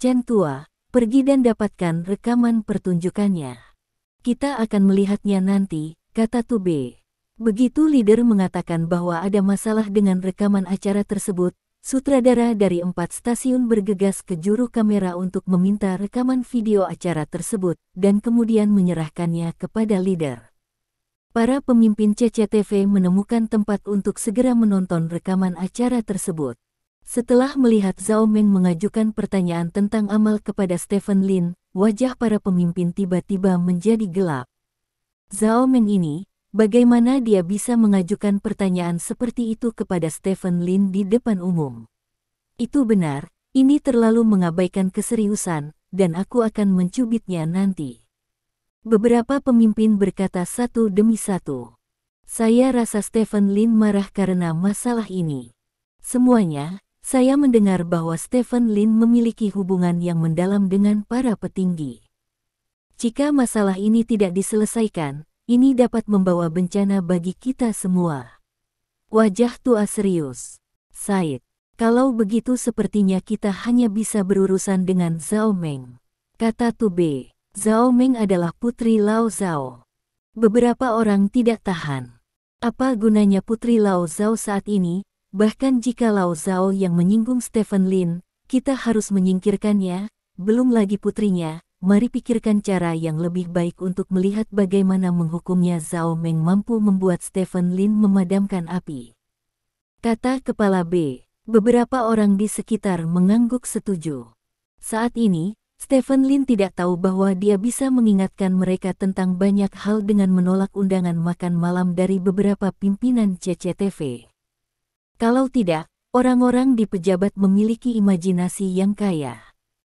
Chen Tua, pergi dan dapatkan rekaman pertunjukannya. Kita akan melihatnya nanti, kata Tube. Begitu leader mengatakan bahwa ada masalah dengan rekaman acara tersebut, sutradara dari 4 stasiun bergegas ke juru kamera untuk meminta rekaman video acara tersebut, dan kemudian menyerahkannya kepada leader. Para pemimpin CCTV menemukan tempat untuk segera menonton rekaman acara tersebut. Setelah melihat Zhao Meng mengajukan pertanyaan tentang amal kepada Stephen Lin, wajah para pemimpin tiba-tiba menjadi gelap. Zhao Meng ini, bagaimana dia bisa mengajukan pertanyaan seperti itu kepada Stephen Lin di depan umum? Itu benar, ini terlalu mengabaikan keseriusan, dan aku akan mencubitnya nanti. Beberapa pemimpin berkata satu demi satu. Saya rasa Stephen Lin marah karena masalah ini. Semuanya, saya mendengar bahwa Stephen Lin memiliki hubungan yang mendalam dengan para petinggi. Jika masalah ini tidak diselesaikan, ini dapat membawa bencana bagi kita semua. Wajah tua serius. Said, kalau begitu sepertinya kita hanya bisa berurusan dengan Zhao Meng, kata Tube. Zhao Meng adalah putri Lao Zhao. Beberapa orang tidak tahan. Apa gunanya putri Lao Zhao saat ini? Bahkan jika Lao Zhao yang menyinggung Stephen Lin, kita harus menyingkirkannya, belum lagi putrinya. Mari pikirkan cara yang lebih baik untuk melihat bagaimana menghukumnya. Zhao Meng mampu membuat Stephen Lin memadamkan api, kata kepala B. Beberapa orang di sekitar mengangguk setuju. Saat ini, Stephen Lin tidak tahu bahwa dia bisa mengingatkan mereka tentang banyak hal dengan menolak undangan makan malam dari beberapa pimpinan CCTV. Kalau tidak, orang-orang di pejabat memiliki imajinasi yang kaya.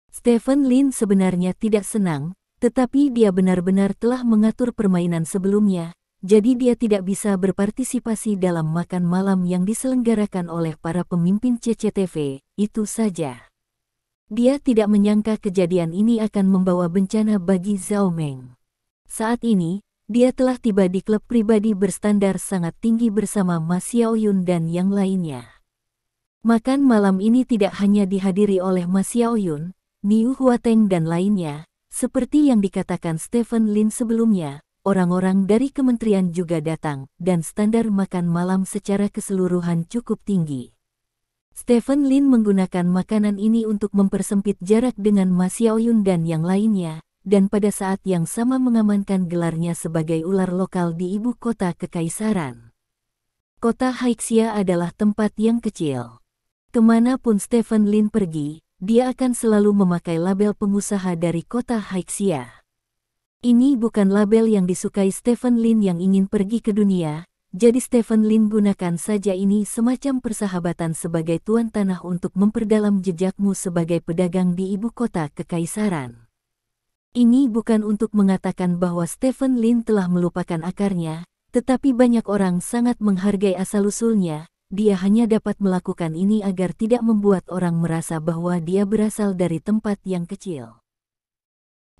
Stephen Lin sebenarnya tidak senang, tetapi dia benar-benar telah mengatur permainan sebelumnya, jadi dia tidak bisa berpartisipasi dalam makan malam yang diselenggarakan oleh para pemimpin CCTV, itu saja. Dia tidak menyangka kejadian ini akan membawa bencana bagi Zhao Meng. Saat ini, dia telah tiba di klub pribadi berstandar sangat tinggi bersama Ma Xiaoyun dan yang lainnya. Makan malam ini tidak hanya dihadiri oleh Ma Xiaoyun, Niu Huateng dan lainnya, seperti yang dikatakan Stephen Lin sebelumnya, orang-orang dari kementerian juga datang, dan standar makan malam secara keseluruhan cukup tinggi. Stephen Lin menggunakan makanan ini untuk mempersempit jarak dengan Ma Xiaoyun dan yang lainnya, dan pada saat yang sama mengamankan gelarnya sebagai ular lokal di ibu kota kekaisaran. Kota Haixia adalah tempat yang kecil. Kemanapun Stephen Lin pergi, dia akan selalu memakai label pengusaha dari kota Haixia. Ini bukan label yang disukai Stephen Lin yang ingin pergi ke dunia. Jadi Stephen Lin gunakan saja ini semacam persahabatan sebagai tuan tanah untuk memperdalam jejakmu sebagai pedagang di ibu kota kekaisaran. Ini bukan untuk mengatakan bahwa Stephen Lin telah melupakan akarnya, tetapi banyak orang sangat menghargai asal-usulnya. Dia hanya dapat melakukan ini agar tidak membuat orang merasa bahwa dia berasal dari tempat yang kecil.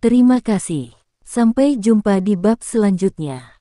Terima kasih. Sampai jumpa di bab selanjutnya.